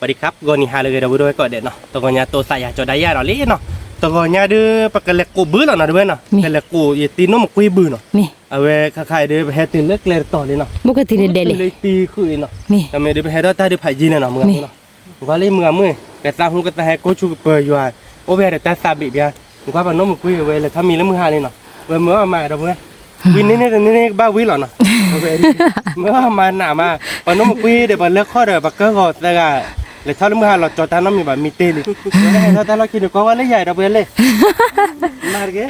สวัสดีครับกอนี่ฮาเลยเราไปด้วยก่อนเด็ดเนาะตัวกอนี่ตัวใส่ยาจอได้ยาเราเล่เนาะตัวกอนี่เด้อปากกาเล็กกูบื้อแล้วนะเด้อเนาะกาเล็กกูยตีนมกุยบื้อเนาะเอาไว้ข้าๆเด้อไปให้ตีนเล็กเล็กต่อเลยเนาะบุกตีเดเลยตีคือเนาะแต่ไม่ได้ไปให้เราตาเด้อไผ่จีนเนาะมึงเนาะว่าเลยมึงมือกระตาหูกระตาให้กูชูเปย์อยู่อ่ะโอ้เวรแต่ซาบิเบียมึงว่าปนมกุยเวเลยถ้ามีแล้วมึงหาเลยเนาะเวเมื่อมาเราเมื่อวินนี่บ้าวิหรอเนาะเมื่อมาหนามาปนมกุยเดี๋ยวปนเลิกข้อเดี๋ยวปากเกอร์ก็แต่ก็เลยถ้าเราเราจอดตาน้ำมีแบบมีเตลิถ้าเราคิดดูก็ว่าเลยใหญ่เราไปเลยมาร์เกะ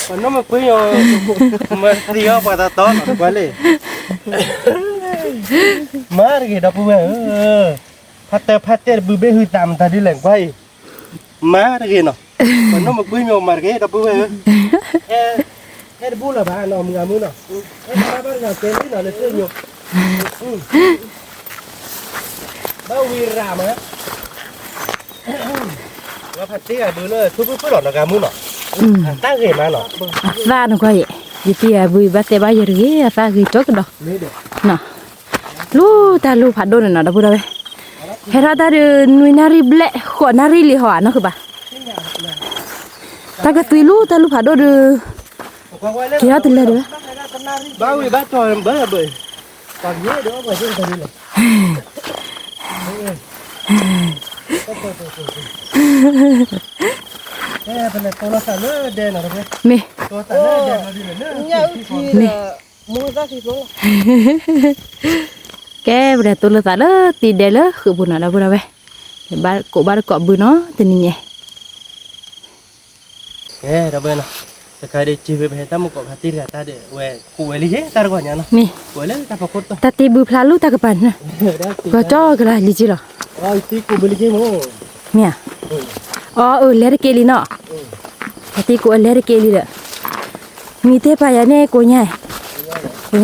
วันนู้นมาคุยมาเที่ยวปาตาต้นไปเลยมาร์เกะเราไปพัดเตอร์บุเบหือตามตาดิแหล่งไปมาร์เกะเนาะวันนู้นมาคุยมาร์เกะเราไปเฮ้ยบุลบ้านเนาะมึงอามือเนาะเฮ้ยบ้านเนาะเต็มที่เนาะเลยเที่ยวบ้าวีรามะว่าพัดเตี้ยดูเลยทุบหลอดกามุนเนาะตั้งเกมาเนาะฟ้าหนูก็ยี่ปีบุยบัตเตบายรีฟ้าคือจกดอกเนาะลูตาลูผัดโดนเนาะดับบุระเว้เฮราตาดูนุยนารีเบลขวนารีลิหัวเนาะคือปะตากระตุยลูตาลูผัดโดนเกี่ยวติดเลยด้วยบ้าวีบ้าจอยเบอร์เบย์ตอนนี้เดี๋ยวไปเชื่อมกันเลยเป็นตัวละ3เดือนนะพี่มีตัว3เดือนมาดีเลยเนี่ยมีมือก็ที่ตัวแกเดี๋ยวตัวละ3ตีเดลคือบุญอะไรบุญอะไรบ้านเกาะบุญเนาะตัวนี้ไงเราเบิ่งเนาะแต่ใครได้จีบไปตามมุกกับตีกันตาเดเว้ยกูเอลิเจตาร์ก่อนเนี่ยเนาะมีกูเอลิตาพกตัวตาตีบุพลาลูตากระปันนะก็จ่อกันละลิจิหรออ๋อตีกูเบลิเจมั้งเนี่ยอ๋อเลร์เกลีเนาะตาตีกูเลร์เกลีเด้อมีเทปายาเนี่ยกูเนี่ย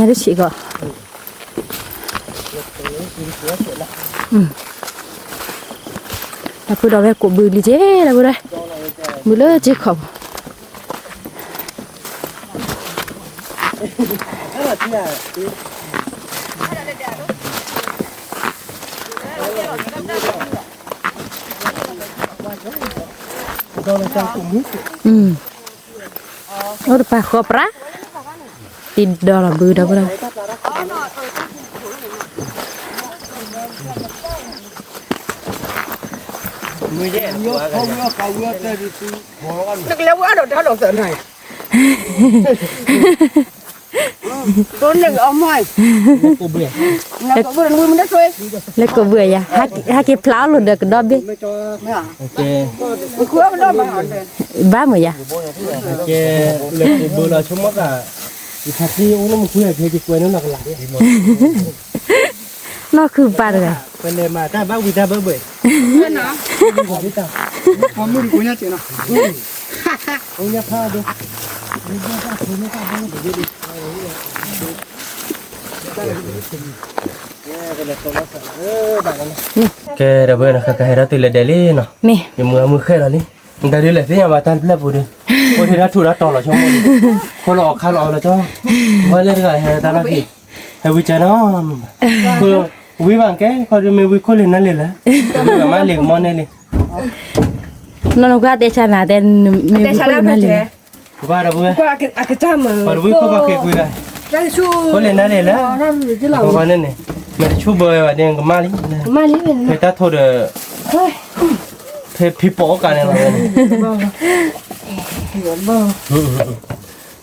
ดูสิก็แล้วพูดเอาไว้กูบุลิเจแล้วบุระบุเลยเจ๊ขอบudah pak kopra tidak lah bu dah berapaนักเลี้ยวว่าเราเสนให้ตัวหนึ่งเอาใหม่กูเบื่อนักเบื่อมันได้ช่วย เลยกูเบื่อya haki plau lu dah kedua bi okeมันคือมันได้มาหันเลยบ้ามั้ยya okeเลยกูเบื่อเราชั่วโมงอ่ะอีกทีโอ้น้ำมันคุยอะไรที่คุยนั่นหนักหลายน่าคือปาร์กเป็นเลยมาถ้าบ้าวิตาเบื่อเบื่อนะความมือกูเนี่ยเจ๋งนะโอ้ยผ้าดูแกเดี๋ยวเบื่อนะแกให้เราติดเลยเดลี่เนาะอย่ามือแค่เรานี่เดี๋ยวเลยที่อย่ามาตันเปล่าพูดดิพูดที่เราถูกแล้วต่อเราช่วงนี้คนเราออกข้าวเราแล้วจ้าว่าเรื่องอะไรให้ตาเราผิดให้วิจารณ์คือวิบังแกเขาจะมีวิคนเล่นนั่นเลยละวิมาเลี้ยงมอนนี่เลยน้องก็เตชะนาแต่มีวิคนนั่นเลยว่าเราเบื่อก็อาจจะจำพอวิเขาบอกเกี่ยคุยได้คนเล่นนั่นเลยละเพราะว่านั่นเนี่ยมันชูเบอร์ว่าเดี๋ยวก็มาลิเฮ้ยตาโทษเด้อเฮ้ยพี่โป๊กันเนี่ย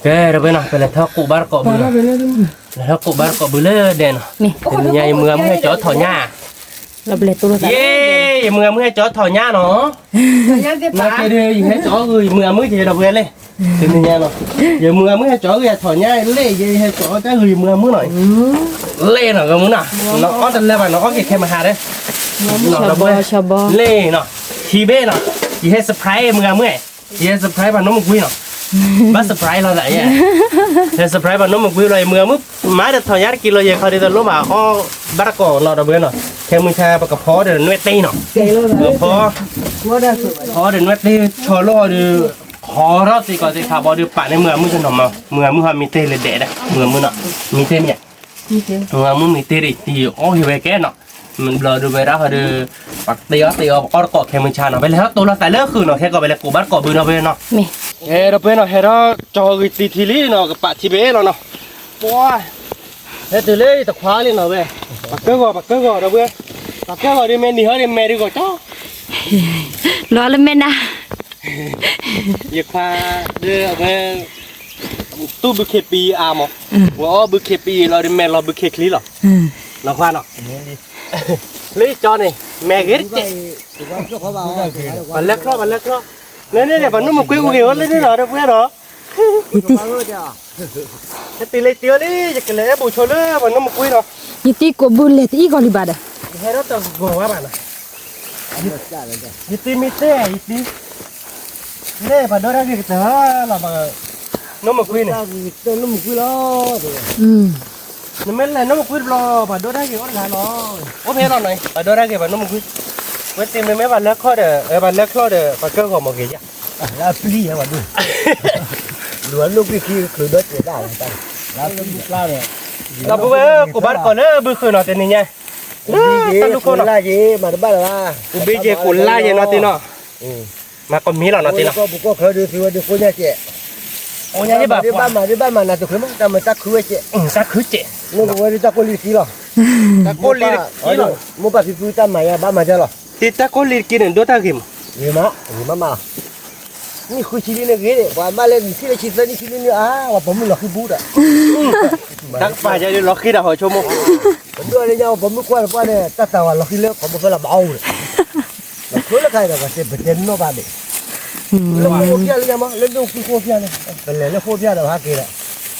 แกเราไปนะไปเลยถ้ากูบ้านเกาะเบื่อถ้ากูบ้านเกาะเบื่อเลยเด่นเป็นยังเมื่อให้จอดถอดหญ้าเราเปลี่ยนตัวเย้เมื่อให้จอดถอดหญ้าเนาะน่าเกลียดให้จอดเลยเมื่อที่เราเบื่อเลยเป็นยังไงเนาะอย่าเมื่อให้จอดอย่าถอดหญ้าเล่ยให้จอดจะเลยเมื่อหน่อยเล่หน่อยก็มึงน่ะน้องอ้อนแต่แล้วน้องอ้อนเก็บแค่มาหาได้น้องเราเบื่อเล่เนาะทีเบ้เนาะยี่ให้เซอร์ไพรส์เมื่อยี่ให้เซอร์ไพรส์บ้านน้องมึงคุยเนาะบ้านเซอร์ไพรส์เราไหนเนี่ยให้เซอร์ไพรส์บ้านน้องมึงคุยเลยเมื่อมึงมาเดี๋ยวถอดหญ้ากินเลยยังเขาเดี๋ยวรู้มาข้อบ้านก่อนเราเบื่อเนาะแค่มึงแค่ปากกระเพาะเดี๋ยวนวดตีเนาะพอเดี๋ยวนวดตีชอโล่เดี๋ยว khó đó thì có thể thả bỏ được bạn ấy mưa mưa nó mà mưa mi tê lên đẻ đấy mưa mưa nọ mi tê nhỉ mưa mưa mi tê thì ô hiểu về cái nọ mình lờ được về đó hồi được bạc tiêu ở cọ khe mình cha nó vềแล้วตัวเราใส่เลือกคือเนาะแค่ก็ไปแล้วกูบ้านก่อบืนเอาไปเนาะ แม่ เฮ้เราไปเนาะเฮ้เราจอกีตีทีลีเนาะกับปะทีเบ้เนาะว้าเฮ้ตัวเล่ตะคว้าเลยเนาะเว้ยปากเกอร์เราเว้ยปากเกอร์ดิแม่นี่เฮ้ดิแม่ดิก็จ้าร อแล้วแม่นะ อยากพาเด้อไปตู้บุเคปีอาร์มว่าบุเคปีเราดิแม่เราบุเคคลีหรอเราคว้าเนาะเลยจอนี่แม่เกิดเจ๊บันเล็กครอบเนี่ยบันนุ่มกุ้ยกุ้ยเลยนี่เหรอเด็กเพื่อนเหรอตีเลยเตี้ยเลยอยากเลยบุชเลยบันนุ่มกุ้ยเนาะ ยี่ตีกบุลเลยตีกอลิบาด เฮ้ยเราต้องกลัวว่าบ้านนะยี่ตีมีเต้ยี่ตีเนี่ยบันโดนอะไรกันเถอะเราบังนุ่มกุ้ยเนี่ย Nó một cái lo. นี่ไม่เลยนุ่มกุ้ยรอบันโดนอะไรกันก็ได้รอโอ้เพื่อนเราหน่อยบันโดนอะไรกันบันนุ่มกุ้ยเว้ยตีไม่บันเล็กข้อเด้อบันเล็กข้อเด้อบันเกิดก็มาเกี่ย Là pli hả bạn đi. Lúa lúc kia khử đất để đảo người ta. Là pli la này. เราบุ้ยกูบ้านก่อนเลยบุ้ยคืนนอนตีนี่ไง Cái gì con la gì mà nó bắt là. กูบีเจกูล่าเย็นนอนตีเนาะมาก็มีหรอนอนตีเนาะ Có khởi được thì được cô nha chị. โอ้ยนี่แบบ đi ba mà là tôi khởi mất ta mà ta khử chị. จะคือเจ๊ Nó có đi ta có lý gì rồi. ตะโกนลีกินหรอ Mua bà phi ta mà ba mà cho rồi. ตีตะโกนลีกินดูตากิม Gì mà. Ni khu chi này ghế đấy, và ba lên chi là chi ra đi chi nữa à, và bấm là khi bút à. ตั้งฝ่ายใจดีล็อกขี้ดาวชั่วโมง Đưa lên nhau bấm qua này, ta tao là khi lớp có một cái là bao rồi. Là cứ là cái là sẽ phải tiền nó vào để. Lên khô kia lên nhau mà, lên đâu khô kia này, phải lên khô kia đâu ha kia này.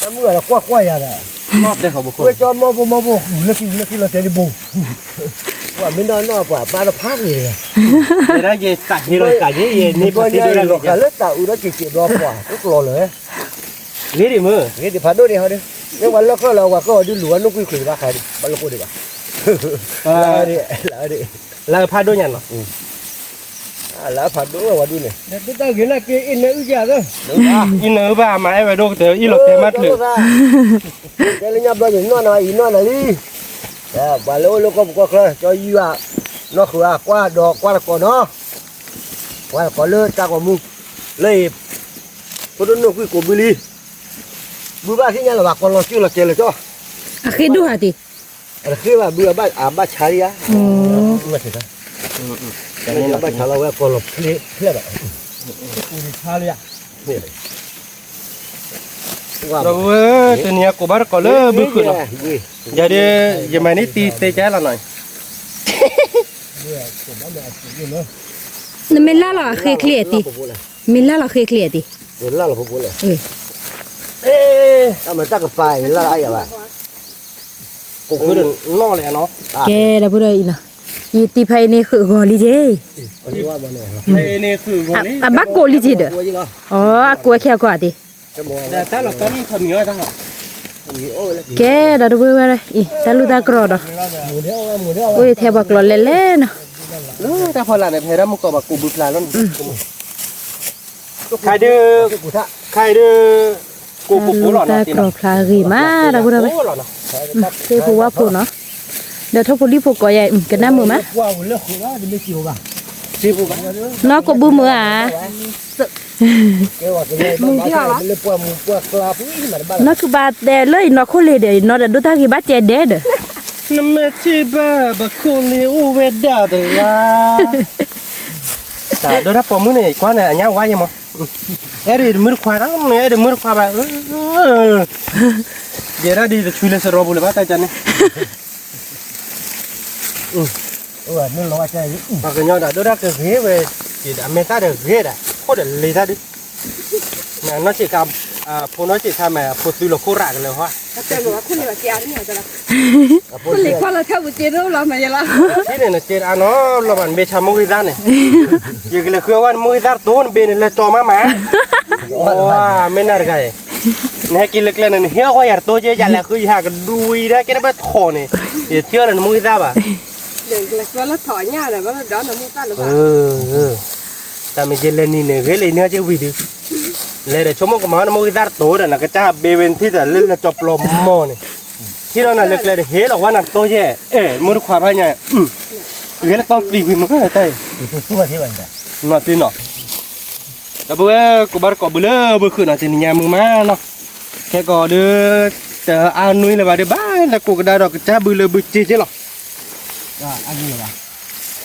Ta mua là qua nhà này. มอบได้เขาบุคคล Quay cho mò, lên khi là tiền đi bù. Quả bên đó nó quả ba nó phát gì này. เดี๋ยวได้เย็นกัดนี่เลยกัดนี่นี่พอ Coi ตี như ด้วย là กัน cả lớp tạo nó chỉ đo quả, tức lò rồi. นี่ดิมือ Thế thì phá đôi đi thôi đi. Nhưng mà nó có là quả có đi lúa nó quy quỷ ba khai đi, ba lô cô đi bà. Lỡ đi. แล้วพาด้วยยันเหรอ À lỡ phá đôi là quả đi này. Chúng ta nghĩ là cái in nữa kìa cơ. Đúng à. อีเนื้อบ้าไม้ไปดูเถอะอีหลอกเต็มมัดเลย Cái là nhập bao nhiêu nó này đi. Đó, bà lô có khơi cho you à. Nó khử qua đò qua là có nó. Qua là có lơ ta có mu. Lấy có đứa nó quy của Billy. Bữa ba khi nhà là bà con lo chưa là chơi là cho. อะคือดูหาติ Là khi mà bữa ba chả đi á. Mà thế sao? Cái này là ba chả là con lo play play vậy. Chả đi á. เราเว้ยตัวเนี้ยกูบ้านก่อนเลยบุคคลอย่าเดี๋ยวอย่ามานี่ตีเตะใจเราหน่อย นั่นเมล่าหรอเคยเคลียร์ติเมล่าหรอเคยเคลียร์ติ Là phụ phụ này. เอ๊ะ Ta mà ta cái phải là ai vậy? กูคือเดินนอกเลยเนาะ แกแล้วบ่ได้อีน่ะยี่ตีไผนี่คือกอลิเจ Đi qua bên này. ไอ้นี่คือคนนี้ อะบักโกลิเจเด้อ Qua chứ không? อ๋อกลัวแค่กว่าติ Cái bò แต่ถ้าเราก็นี่ทำเยอะทั้งหมด gì ôi là แกดาดูบ่ได้อีตาลูตากรอด mùa đeo โอ้ยแทบักหลอนเล่ๆเนาะ แต่พอหลานในเพลามันก็แบบกูบุปลาแล้วใครดื้อ cái củ thạ. ใครดื้อกูกู ลู หลอน ตา ตี กรอ เนาะ พลารีมาดาบ่ได้ไป หลอนเนาะ เซผู้ว่าผู้เนาะเดี๋ยวถ้าผู้รีผู้ก่อใหญ่กันน้ามือมะ Qua một lớp khổ quá thì mới chịu vào. ที่กูบ้าน เนาะก็บือมืออ่ะ Kêu vào cái này ba cái lớp qua clap ý mà nó ba เนาะคือบาดแดเลยเนาะคนเลยเด้เนาะดูตากี่บาดเจ็บเด้เด้อ น้ำมันที่บ้าบักคนเลี้ยวเวดาเดียแต่โดยถ้าปมือเนี่ยกว่าเนี่ยอันนี้ว่ายังมั้งเอ้ยมือขวาทั้งเนี่ยเดี๋ยวมือขวาแบบเดี๋ยวเราดีจะช่วยเล่นสโลบุลบ้าตาจันเนี่ย nó lo chạy. บางคนเนี่ยโดยถ้าเกิดเหี้ยไปจีดอเมริกาเดือดเหี้ยได้โคตรเลยท่าดิเนี่ยน้องจีกับพวกน้องจีทำแบบพวกซื้อโลโก้รักกันเลยฮะ แต่ว่าคุณนี่ว่าเจียนี่จะละคุณนี่คนละเท่าบุเจียรู้เราไม่ละ ที่เนี่ยจีอันนั้นเราบันเบชามุกิดาเนี่ยยังเลยคือว่ามุกิดาตัวนั้นเป็นเลยจอมาหมาว้าไม่น่าได้เนี่ยกินเล็กๆนั่นเหี้ยเขาอยากตัวเจ๊ยันแหละคืออยากดูได้แค่นั้นเป็นทอเนี่ยเที่ยวเลยมุกิดาบ่ะ เด็กเล็กว่าละถอยหน้าเลยว่าละดอนน้ำมูกตาหรือเปล่า แต่ไม่เจริญนี่เนี่ยเรื่องนี้จะวิดีเลยเดี๋ยวชั่วโมงก็มามุกิดาตัวนั่นก็จะเบเวนที่จะเล่นจบลมมอเนี่ย ที่เราน่ะเล็กเลยเฮ้หรอกว่านักโตแย่มือขวาไปเนี่ยเฮ้แล้วต้องตีวิมันก็ได้ สู้มาที่วันจ้ะ น่ะตีเนาะแต่เบื่อกูบ้านก็เบื่อเบื่อคืนน่ะจะเนี่ยมึงมาเนาะแค่ก็เด้อแต่อานุยเลยว่าเด้อบ้านแล้วกูก็ได้ดอกจ้าเบื่อเลยเบื่อเจ๊หรอ อันนี้ล่ะ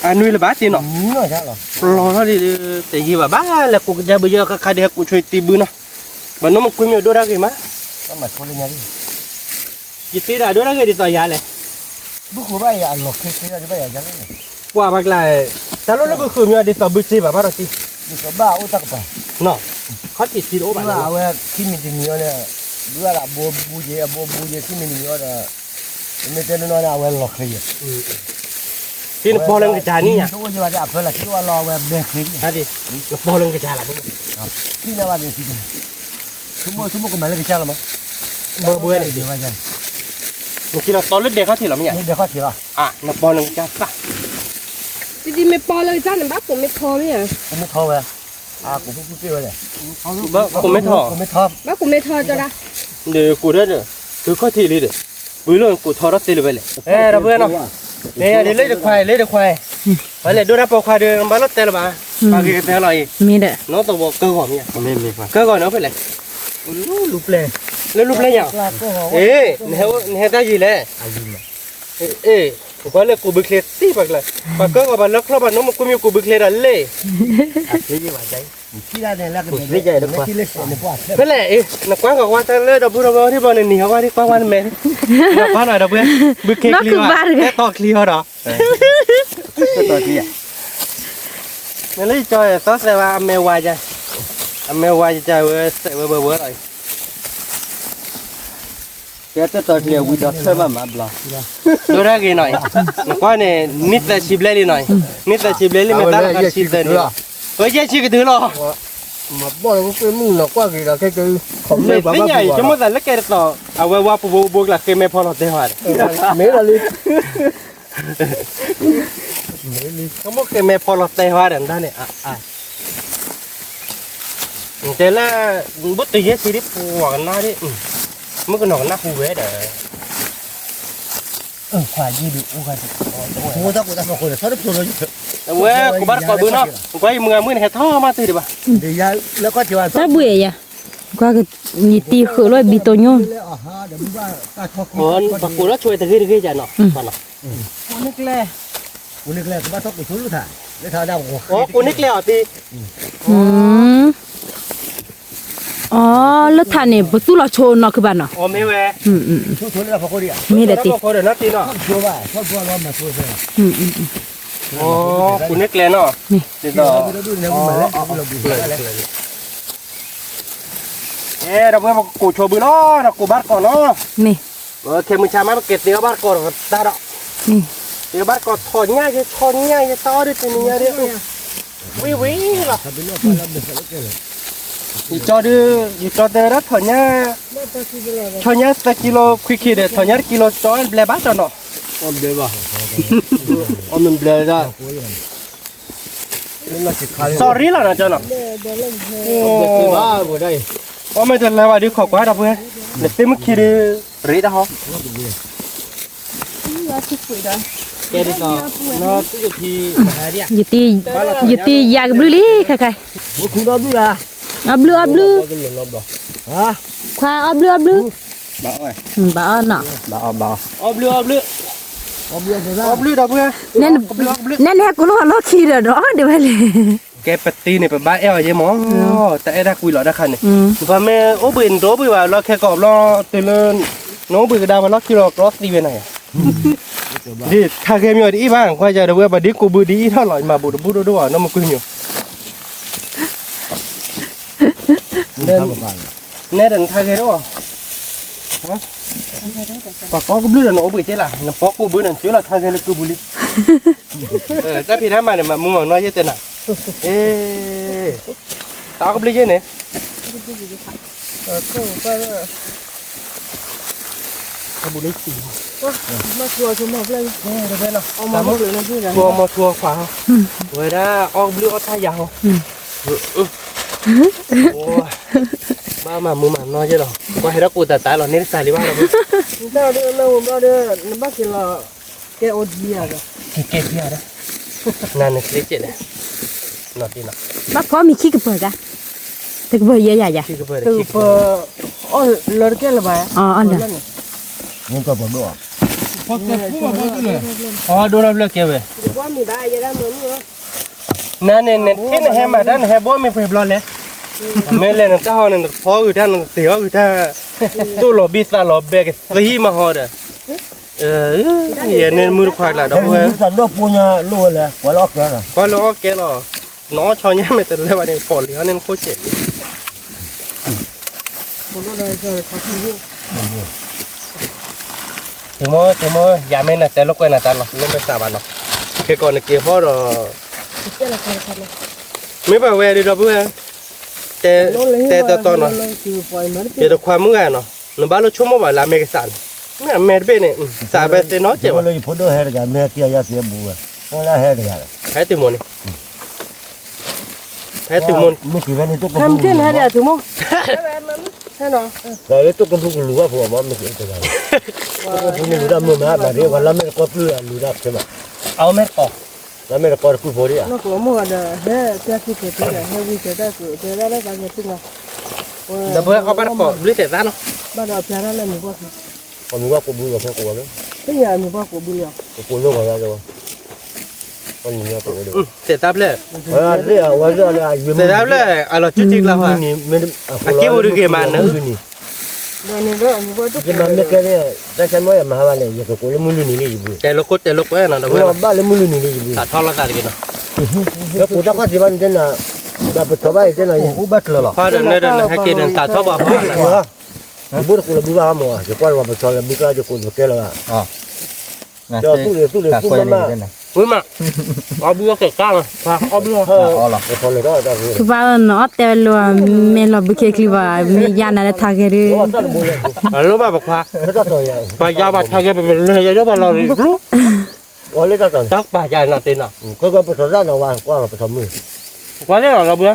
อานุยเลยบ้าตีเนาะ น้อยจ้ะหรอ รอเท่านี้แต่ยี่ว่าบ้านแล้วกูก็จะเบื่อก็ใครเดี๋ยวกูช่วยตีเบื่อเนาะบ้านน้องมันคุยมีดูได้กี่มั้ย ก็มาคนยังไง ยี่ตีได้ดูได้กี่ต่อยาเลย บุกไปอ่ะหลอกคิดจะไปอ่ะจังเลย ว่าบักไรแต่เราเบื่อคือมีอะไรต่อเบื่อจีแบบว่าเราตี นี่ก็บ้าอุตกไป เนาะเขาติดตีโอ้บ้าน ว่าเอาที่มีจริงๆเนี่ยดูว่าบูเจที่มีเนี่ยไม่เจอน้อยๆเอาหลอกคิด ที่พอเรื่องกระจายนี่อ่ะ ทุกคนจะว่าจะเอาละที่ว่ารอแบบเด็กคิด ฮะดิพอเรื่องกระจายละพวก ที่จะว่าเด็กคิดชั่วโมงก็มาเล่นกันแล้วมั้ง เบื่อเบื่อเลย เดี๋ยวว่าจะ เมื่อกี้เราตอนเล่นเด็กเขาที่เราไม่ใหญ่ เดี๋ยวเขาถือละ นักบอลเรื่องกระจายป่ะ Jadi me poเลยจ้าเนี่ยบ้าผมไม่พอเนี่ย ผมไม่ท้อเลยผมพูดเปรี้ยวเลย ผมไม่ถอ ผมไม่ท้อ บ้าผมไม่ทอจ้ะละ เดี๋ยวกูได้เด้อคือข้อที่เลยเด้อบุญเรื่องกูทอรัสเตลไปเลยเราเบื่อเนาะเนี่ยเดี๋ยวเล่นเด็กควายเล่นเด็กควายไปเลยดูนะปอควายเดินมาแล้วเตลมาปากเตลอะไร มีเด้อ น้องตัวบอกเกอก่อนเนี่ยเกอก่อนเนาะไปเลยลูกเล่แล้วลูกเล่ยังเนี่ยได้ยี่เลยกูว่าเลยกูบึกเล็ดตีปากเลยปากก็ว่าบ้านแล้วครอบบ้านน้องมันกูมีกูบึกเล็ดอะไร ที่ว่าใจที่ได้เนี่ยแล้วก็ไม่ใจหรอกที่เล็กเนี่ยพวก นั่นแหละนักกว้างกับว่าแต่เลยดับบุรบที่บ้านนี่เขาว่าที่กว้างวันแม่นักกว้างหน่อยดับเบิ้ลบึกเค้กลีว่าแค่ตอกลีเหรอ ตัวที่ นั่นเลยจอยซอสแต่ว่าแมววายใจแมววายใจเว้ยเสเว้ยอะไรแกจะตัวเดียววิดอทเซอร์มาบลาดูได้กี่หน่อยนักกว้างเนี่ยนิดแต่ชิบเล่หน่อยนิดแต่ชิบเล่ไม่ตั้งแต่ชิบเดินเฮ้ยแย่ชิบกันถือหรอ mà bỏ nó cái mùng nó qua cái là cái không mấy cái nhảy cho mỗi lần lấy cái đó à quay qua phụ buộc là cái mẹ phò lọt đây hoàn mấy là đi không có cái mẹ phò lọt đây hoàn đến đây này thế là bút từ dưới đi phụ nó đi mức cái nó phụ về để phải gì được mua tao của tao mà khỏi sao được rồi 왜 고바르 거 뭐나 거의 뭐는 해 더 마트 봐 thì ra nó có chiều ตาเบื่ออ่ะก็มีตีคือร้อยบีตัวโยน 원 바꾸라 줘야 돼 그러잖아 맞나นึกแล 오늘 그래 그 바닥 줄로 타 내가 다 꼬닉래 어디 อ๋อแล้วท่านนี่บ่สู้ละโชนเนาะคือบ้านเนาะ 매왜 줄로 다 바꿔리야 มีแต่ติ 거를 놨지나 줘봐 줘봐 엄마 줘봐 꼬닉래 너 됐다 그래도 내가 말래 에เราเพิ่มกูโชว์บือเนาะเรากูบัดก่อนเนาะ นี่ เคมึงชามาเก็บเดี๋ยวบัดก่อนตาดอก นี่ เดี๋ยวบัดก่อนถอนง่ายจะถอนง่ายจะต่อด้วยตัวนี้เดี๋ยววิล่ะอีจอดื้ออีจอเดอร์ถอนง่ายถอนง่ายสักกิโลคุยขี้เด็ดถอนง่ายกิโลจอยเบลบ้าจอเนาะ om det va omมันเบลได้ sorry ล่ะนะจอเนาะ det va går đây ว่าไม่จะแล้วว่าดิขอกว่าดับเพื่อนเดี๋ยวเต็มขี้ดิรีดฮะแกดิต่อเนาะตุกทีอะไรเนี่ย อยู่ตีอยากบลือลี่ค่ะ bố cũng đó biết là อับลือ hả ควาอับลือ บ้าไง บ่เนาะ บ้าอบเรือ om biết rồi đó อบเรือดับเพื่อน นั่นแหละกูรู้ว่าเราขี่เด้อเนาะเดี๋ยวไปเลย แกปตีเนี่ยเป็นบ้าเอลยังมองแต่ไอ้ได้คุยหล่อได้คันเนี่ย อืม เพราะแม่โอ้บินโตไปว่าเราแค่กอบเราตื่นเลินน้องบินกระดามาล็อกกิโลกรอสตีเวไหนดิถ้าแกมีอะไรอีบ้างก็จะเดี๋ยวบัดนี้กูบูดีเท่าไหร่มาบูดด้วยน้องมันคุยอยู่เน่เดินทางแกด้วยปากก็กูบื้อน้องบื้อเจ้าล่ะน้ำปอกกูบื้อนั่นเจ้าล่ะทางแกเลยกูบุลีถ้าพี่ทำมาเนี่ยมึงมองน้อยเยอะเต็มน่ะตาก็บุลีเยอะเนี่ยบุลีตีมาทัวร์ชมเลยเดี๋ยวไปเนาะเอามาเลยนะพี่นะทัวร์ขวาเวลาออกบุลีออกท่ายาว โอ้บ้ามามือมันน้อยใช่หรอว่าให้เรากูแต่ตายหรอนี่ใส่หรือว่าเรา เราบ้ากินละแกอดเบียร์ เก็บเพี้ยนะนั่นนี่คลิปเจ็ดเลยนอตีนอ Bác có mi chi cái bờ ra. Cái bờ gì vậy? ที่ก็เปิด คือพออ๋อเลิกแก่ละบ่ Ờ, anh nè. มันก็บ่ดอก อ๋อดูเราเลือกเก็บเว้ย ว่ามีได้ยังได้เหมือนกัน นั่นเนี่ยที่นี่แฮมาด้านแฮบ่มีเพิ่มร้อนเลยไม่เล่นเจ้าเนี่ยพออยู่ท่านเสียวอยู่ท่าตู้หลบบิสหลบเบกสีมาหอดเย็นเนี่ยมือควายละดอกเว้ย สันดอกปูเนี่ยรู้เลยว่าล็อกแล้วนะ ก็ล้อแกหรอน้อชอเนี่ยไม่แต่เลยว่าเนี่ยปอดเหลือเนี่ยโคตรเจ็บ คนก็ได้ก็เขาที่นี่ ถึงมั้ยยาไม่น่ะแต่ลูกไว้น่ะตาหรอเล่นไปสาบานหรอแค่ก่อนเกี่ยวพอหรอไม่ไปเวดีดอกเว้ยแต่ตอนเนาะ คือปล่อยมัน เดี๋ยวความเมื่อเนาะหนูบ้านเราชั่วโมงว่าลาเมกสันเนี่ยเมดเบเนี่ยสาบเตน้อยเจ็บ เลยพอดูเฮดกันแม่เกี่ยยาเสียบัวก็ละเฮดกัน ให้ติมนี่ให้ติมน ไม่กี่วันนี้ตุ๊ก Làm thế này là thứ mông. แต่เลยตุ๊กตุ๊กรู้ว่าผัวมันไม่เกี่ยวกันพวกนี้รู้ได้มั้ยมาแบบนี้วันละไม่ก็เพื่อรู้ได้ใช่ไหม เอาแม่ปอก แล้วไม่ก็คือพอดีอ่ะ nó có một là thế cái gì cái này hay vì cái đó cái đó là cái gì tức là เดี๋ยวเพื่อเขาบ้านปอกหรือเสร็จแล้วเนาะ bắt đầu cái đó là mình có ผมว่ากูบูกับพวกกูเลย cái nhà mình có của bưởi กูรู้ว่าอะไรวะคนนี้ก็ตัวเดียว เสร็จแล้วเลย เรื่องว่าเรื่องอะไร เสร็จแล้วเลยเอาเราจุดจิกแล้วฮะ นี่ไม่ อาเกี่ยวดูเกมันนะ rồi mình đó mình có chút กินมันไม่แค่เนี่ยแต่ฉันว่ามาวันนี้ก็กูเลยมุลุนี่เลยอยู่ แต่ลูกแต่ลูกไว้นะเดี๋ยวเพื่อ บ้านเลยมุลุนี่เลยอยู่ ตัดท่อละกันกินเนาะ แล้วกูต้องก็สิวันเดินน่ะแบบตัวไปเดินน่ะกูบัดเลยหรอ พอเดินให้กินตัดท่อบ่อพ่อนะ บุรุษกูเลยบ้ามั่วจะกวนว่าไปชนแล้วมีก็จะกูจะเกล้าอ่ะจะตู้เลยกูมา อุ้ยมาเอาบัวเกะก้างเอาบัว ไปชนเลยก็ได้ Thứ ba là nó teo luôn mẹ lo bự kia kia và mẹ nhà này thà cái đi. รู้ป่ะบอกว่า ก็ตัวใหญ่ ปายาบาดทางแกเป็นเลยยาบาดเรารู้ ว่าเลยก็ตัว จักปายาหน้าตีนอ่ะ ก็ไปชนด้านนว่ากว้างไปทำมือ ว่าเนี่ยเราเบื่อ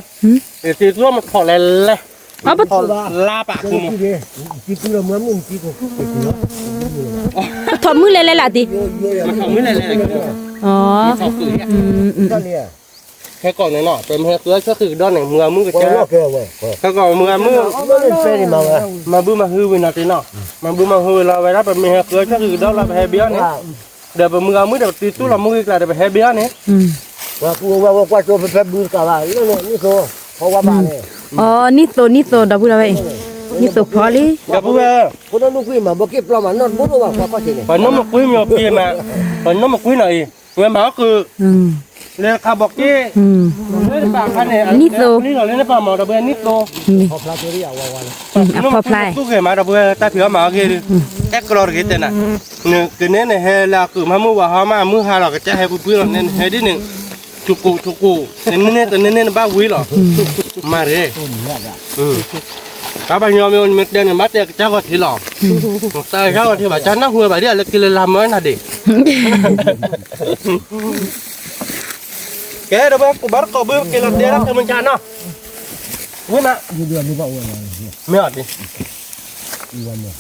ตีตัวมันถอดเลยเลย À bắt ถอดลาปากกู ที่กูเลยเหมือนมึงที่กู thọ mưa lên là gì? มันถอดไม่เลยเลย Ờ. ถอดคือ ก็เนี่ย แค่ก่อนหน่อยเป็นแค่ตัวก็คือด้านไหนมือมือกับ ว่า แก ล็อกแกเว้ย แค่ก่อนมือ ไม่เล่นเฟรนมาเว้ย มาบื้อมาฮือวินาทีเนาะมาบื้อมาฮือเราไปรับเป็นแค่ตัวก็คือด้านเราไปแฮเบียนี่เดี๋ยวมือมือเดี๋ยวตีตู้เรามือก็จะไปแฮเบียนี่ Ừ. ว่ากูว่าตัวไปบูสกับว่านี่โซ่เพราะว่าบ้านเนี่ย Ờ nít tổ đâu bữa vậy? Nít tổ phá đi. กับเพื่อ กูต้องลูกคุยมาบอกเก็บเรามานอนบุ้งว่าก็ใช่เนี่ย ปนน้ำมันกุ้ยมีเปียมาปนน้ำมันกุ้ยหน่อยเงินมาคือ Ừ. เรียกคาบอกกี้ Ừ. เล่นปากคันเนี่ยนี่เราเล่นปากหมอระเบิดนิดโต พอพลาตัวนี้เอาวัน À phá play. ตู้เกมาระเบิดแต่เผื่อหมากี้แอกรอร์กี้เต้นน่ะเนี่ยคือเนี่ยเนี่ยเฮลาคือมามือว่าหามามือหาเราก็จะให้เพื่อนเนี่ยเฮดิหนึ่งชุกูเนี่ยบ้าวิหรอมาเร่các bạn nhau mình mặc đen mắt đen chắc có thì lỏng tại sao thì bảo chán nó vừa bảo đi là kia làm mới là để cái đó bác bắt cò bướm kia làm đen lắm thì mình chán nó vui mà อยู่เดือนนี้ก็อ้วนเลย mẹ đi อยู่วันเนี่ย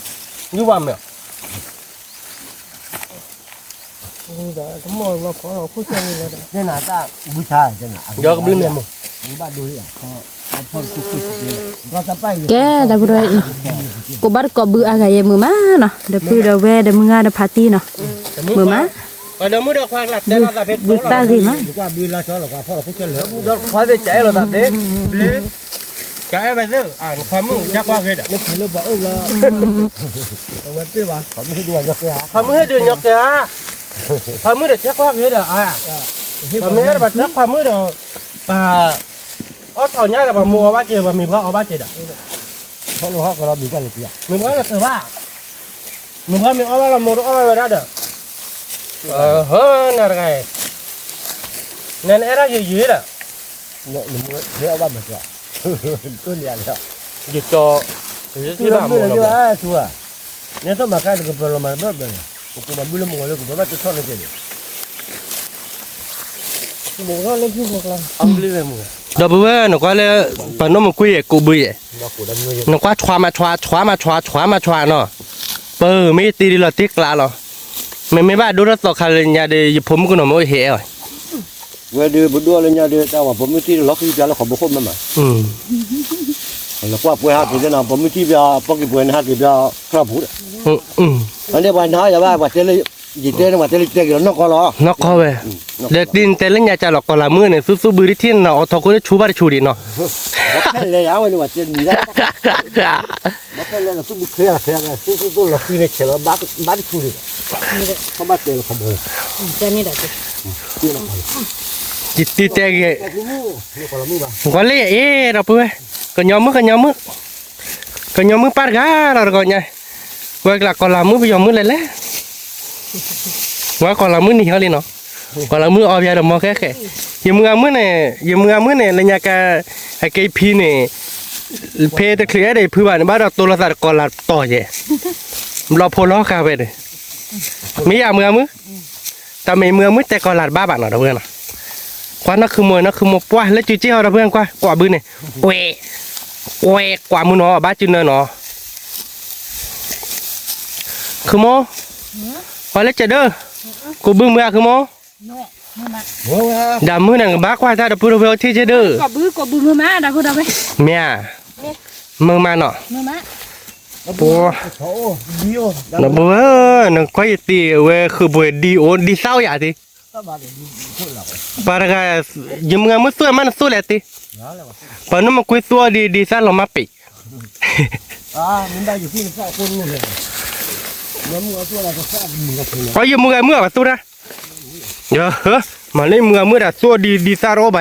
như vậy mẹ cũng mồi mà có là phút giây rồi đó เจ้าหน้าตาผู้ชายเจ้าหน้า giờ có bướm mẹ บ้านดูอ่ะพอก็จะไป Cái đâu bữa vậy? Cô bắt có bữa à cái mưa má nè. Để bữa đầu về để mưa nga để party nè. Mưa má. ở đâu mới được khoang lặt đây là phải Bữa ta gì má? ก็บีลาชอหรอกพ่อผู้เจ้าเหลือ đó khoang để chạy rồi tập đấy cái bây giờ à khoang mưa chắc khoang cái đó ไม่ถึงเลยบอกละเอาไว้ที่ว่าเขาไม่ให้ดูยักษ์ฮะ khoang mưa được nhọc kìa khoang mưa được chắc khoang cái đó à khoang mưa là chắc khoang mưa được à ở tàu nhá là bà mua bát kia và mình có bát kia đó เพราะเราเขาเราบีกันเลยพี่ mình nói là từ ba mình nói mình ở là một ở đó được hơn là cái nên era gì gì đó เนี่ยหนูเลี้ยบ้านมันก็ตัวเลี้ยแล้ว dịch cho thìที่ thứ เรา ba ไม่ một ได้ là ว่าชัวเนี่ยต้องมาการกับเรามาแบบนี้กูมาบุญละมึงเลยกูมาจะชอบเลยเนี่ย น bộ nó lên phim một lần ông lư về mùa đó bữa nó qua là phần nó một quy cụ bự nó của đâm người nó quá chóa mà nó bơ mấy tí đi là tiếc lạ rồi mấy ba đứa nó tọt khai nhà để phum của nó mới hẻ rồi người đưa bữa đua lên nhà đưa tao mà bấm tí nó khi cho nó khỏi bốc khôn mà là qua buổi hát thì thế nào bấm tí bây bao cái buổi hát thì bây khá bút anh đây bạn nói là ba chơi lấy gì chơi mà chơi chơi nó có lo nó có về để tin tên lên nhà cha lọc còn là mưa này su bự đi thiên nó thọ có chú ba đi chú đi nó lấy áo nhưng mà chơi gì đó bắt lên là su bự khé là su là khi này chơi là bắt đi chú đi không bắt chơi là không được cho nên là chỉ tê cái có lẽ ê đâu bữa còn nhóm mức bắt gà rồi còn nhỉ vậy là còn làm mức bây giờ mức lên lẽ quá còn làm mức này hơn đi nó còn là mức ở bây giờ mà cái giờ mưa này là nhà cái pin này phe để clear để phơi bạn bắt đầu tôi là còn là to vậy lo phô lo cả về đây mấy à mưa tao mấy mưaแต่còn là ba bạn ở đâu vậy nào quá nóคือmột qua lấy chữ chéo đâu vậy qua quả bự này quẹ quả mưa nó ba chữ nơi nóคือโมพอแล้วจะเด้อกูบึ้งเมื่อคือโมดำมือหนังบ้าควายถ้าเราพูดเราที่จะเด้อก็บื้อมือมาได้พูดได้ไหม เมียมือมาเนาะ มือมา ปัวน่ะบัวน่ะควายตีเว้คือบัวดีโอดีเศร้าอย่างที่ปาระกายยิ่งมือมือสู้มันสู้แหละที่ปนมันคุยสู้ดีเศร้าเรามาปีmình đangอยู่ที่นี่คนนู้นเลยมือตัวอะไรก็แซ่บมือกับ อ๋อยังมือแบบสู้นะเยอะมาเลยมือดัดสู้ดีซาโร่ไป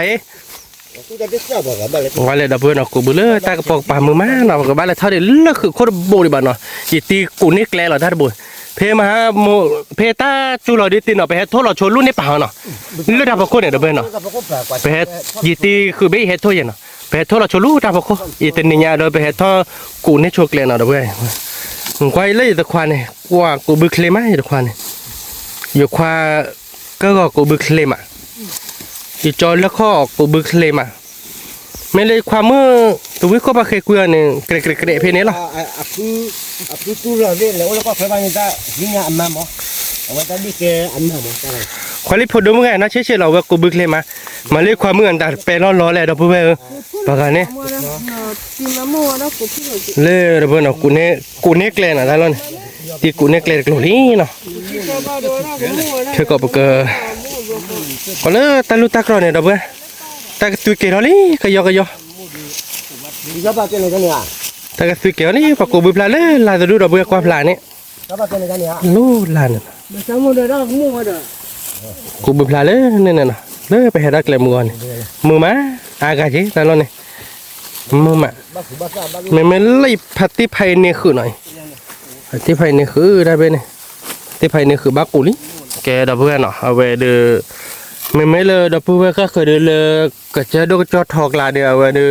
ตัวจะได้แซ่บกว่าบ้านเลย ว่าเลยดับเบิลเนาะกูเบลตากระปอกปลามือมาเนาะกับบ้านเลยเท่าเดิมแล้วคือโคตรโบดิบ้านเนาะจีตีกูนี่แกลเหรอท่านบุญเพมาโมเพตาจูเราดิตีเนาะไปให้โทษเราชนรุ่นในป่าเนาะเลือดดับพวกเนี่ยดับเบิลเนาะไปให้จีตีคือไม่ให้โทษยังเนาะไปให้โทษเราชนรุ่นดับพวกอีเตนิยาโดยไปให้โทษกูนี่ชัวร์แกลเนาะดับเบิลควายเลยตะควานเนี่ยกว่ากูบึกเลยไหมตะควานเนี่ยอยู่ควาก็กูบึกเลยมาอยู่จอแล้วข้อกูบึกเลยมาไม่เลยความมือตัววิก็มาเคยคุยเนี่ยเกรเพนี้หรอคือตัวเราเนี่ยแล้วก็เคยมาเนี่ยได้ยิ่งงานมาหมอเอาไว้ตอนนี้แกอันมาหมอใช่ความรีบพอดูมึงไงนะเชื่อเราว่ากูบึกเลยมาเลยความมืออันแต่เป็นร้อนๆเลยเราพูดไปปากกันเนี่ยเลยเราพูดเนาะกูเนี่ยเกลน่ะท่านเลยที่กูเนี่ยเกลกลุ่มนี้เนาะเธอก็บอกก็เลยตาลุตากรอเนี่ยเราพูดตากตุยเกลลี่ก็ยอดีจ้าป้าเจอกันเนี่ยตากตุยเกลลี่ปากกูบึกพลาเลยลาจะดูเราพูดความพลาเนี่ยจ้าป้าเจอกันเนี่ยลู่ลาเนี่ยกูบึกพลาเลยเนี่ยนะเลยไปหาดักเลยมือมาอากาศจีตลอดเนี่ยมือมาไม่เลยพัดที่ไผ่เนี่ยคือหน่อยที่ไผ่เนี่ยคือได้ไปเนี่ยที่ไผ่เนี่ยคือบักกุลิแกดับเบิลเนาะเอาไว้เดือไม่เลยดับเบิลก็เคยเดือเลยก็จะดูจอดทอกลาเดียวไว้เดือ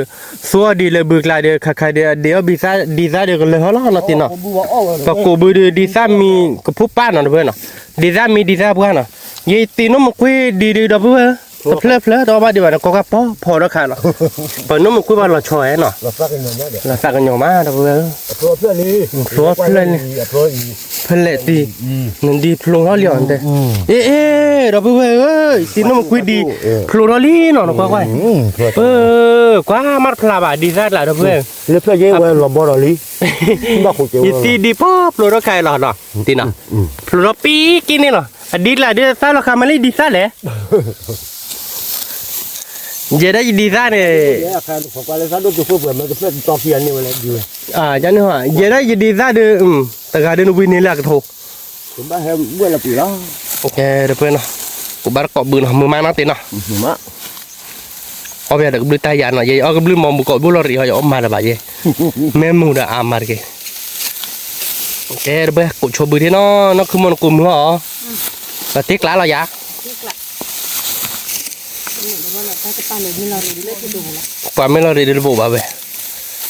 สัวดีเลยบึกลาเดียวใครเดียวดีซ่าเดียวกันเลยเขาเนาะติเนาะปากกูบึกดีซ่ามีกับผู้ป้าเนาะดับเบิลเนาะดีซ่ามีดีซ่าเพื่อนเนาะยี่ตีน้องมันคุยดีดับเบิลเพลตัวบ้านดีกว่าก็พอแล้วค่ะเนาะปน้องมันคุยว่าเราช่วยเนาะเราฝากกันหน่อยนะเดี๋ยวเราฝากกันหน่อยมาดับเบิลตัวเพื่อนนี่ตัวเพื่อนนี่เพื่อนเละดีนั่นดีพลงเราเลี้ยงแต่ดับเบิลเอ้ยตีน้องมันคุยดีพลงเราเลี้ยงเนาะกว่ากว่ามัดพลาบดีซ่าละดับเบิลเลือกเพื่อนเยอะเว้ยเราบ่เราลีบ้าคุยเจ้าตีดีพ่อพลงเราใครหรอเนาะตีเนาะพลงเราปีกินนี่เนาะดีละดีซ่าเราคำมันเลยดีซ่าเลยเจได้ดีซ่าเนี่ยของกวาเลซ่าดูตัวเพื่อนมันก็เพื่อนต่อเพียนนี่มันเลยดีจันนี่ฮะเจได้ดีซ่าเดือแต่การเดินวินนี่แหละก็ถูกผมบ้าเฮ้ยเมื่อละปีแล้วโอเคเดี๋ยวเพื่อนเนาะกูบ้าเกาะบืนมือไม้มาตีเนาะมาเอาไปเด็กบลูตายานเนาะยัยเอาก็บลูมองบุกเกาะบุลอรีเขาจะออกมาละบ่ายแม่มูดอามาร์เกโอเคเดี๋ยวเพื่อนกูโชว์บืนที่เนาะคือมันกูมือเหรอแล้วติ๊กล้าเราอยากกว่าไม่เราเรียนรู้บ่าว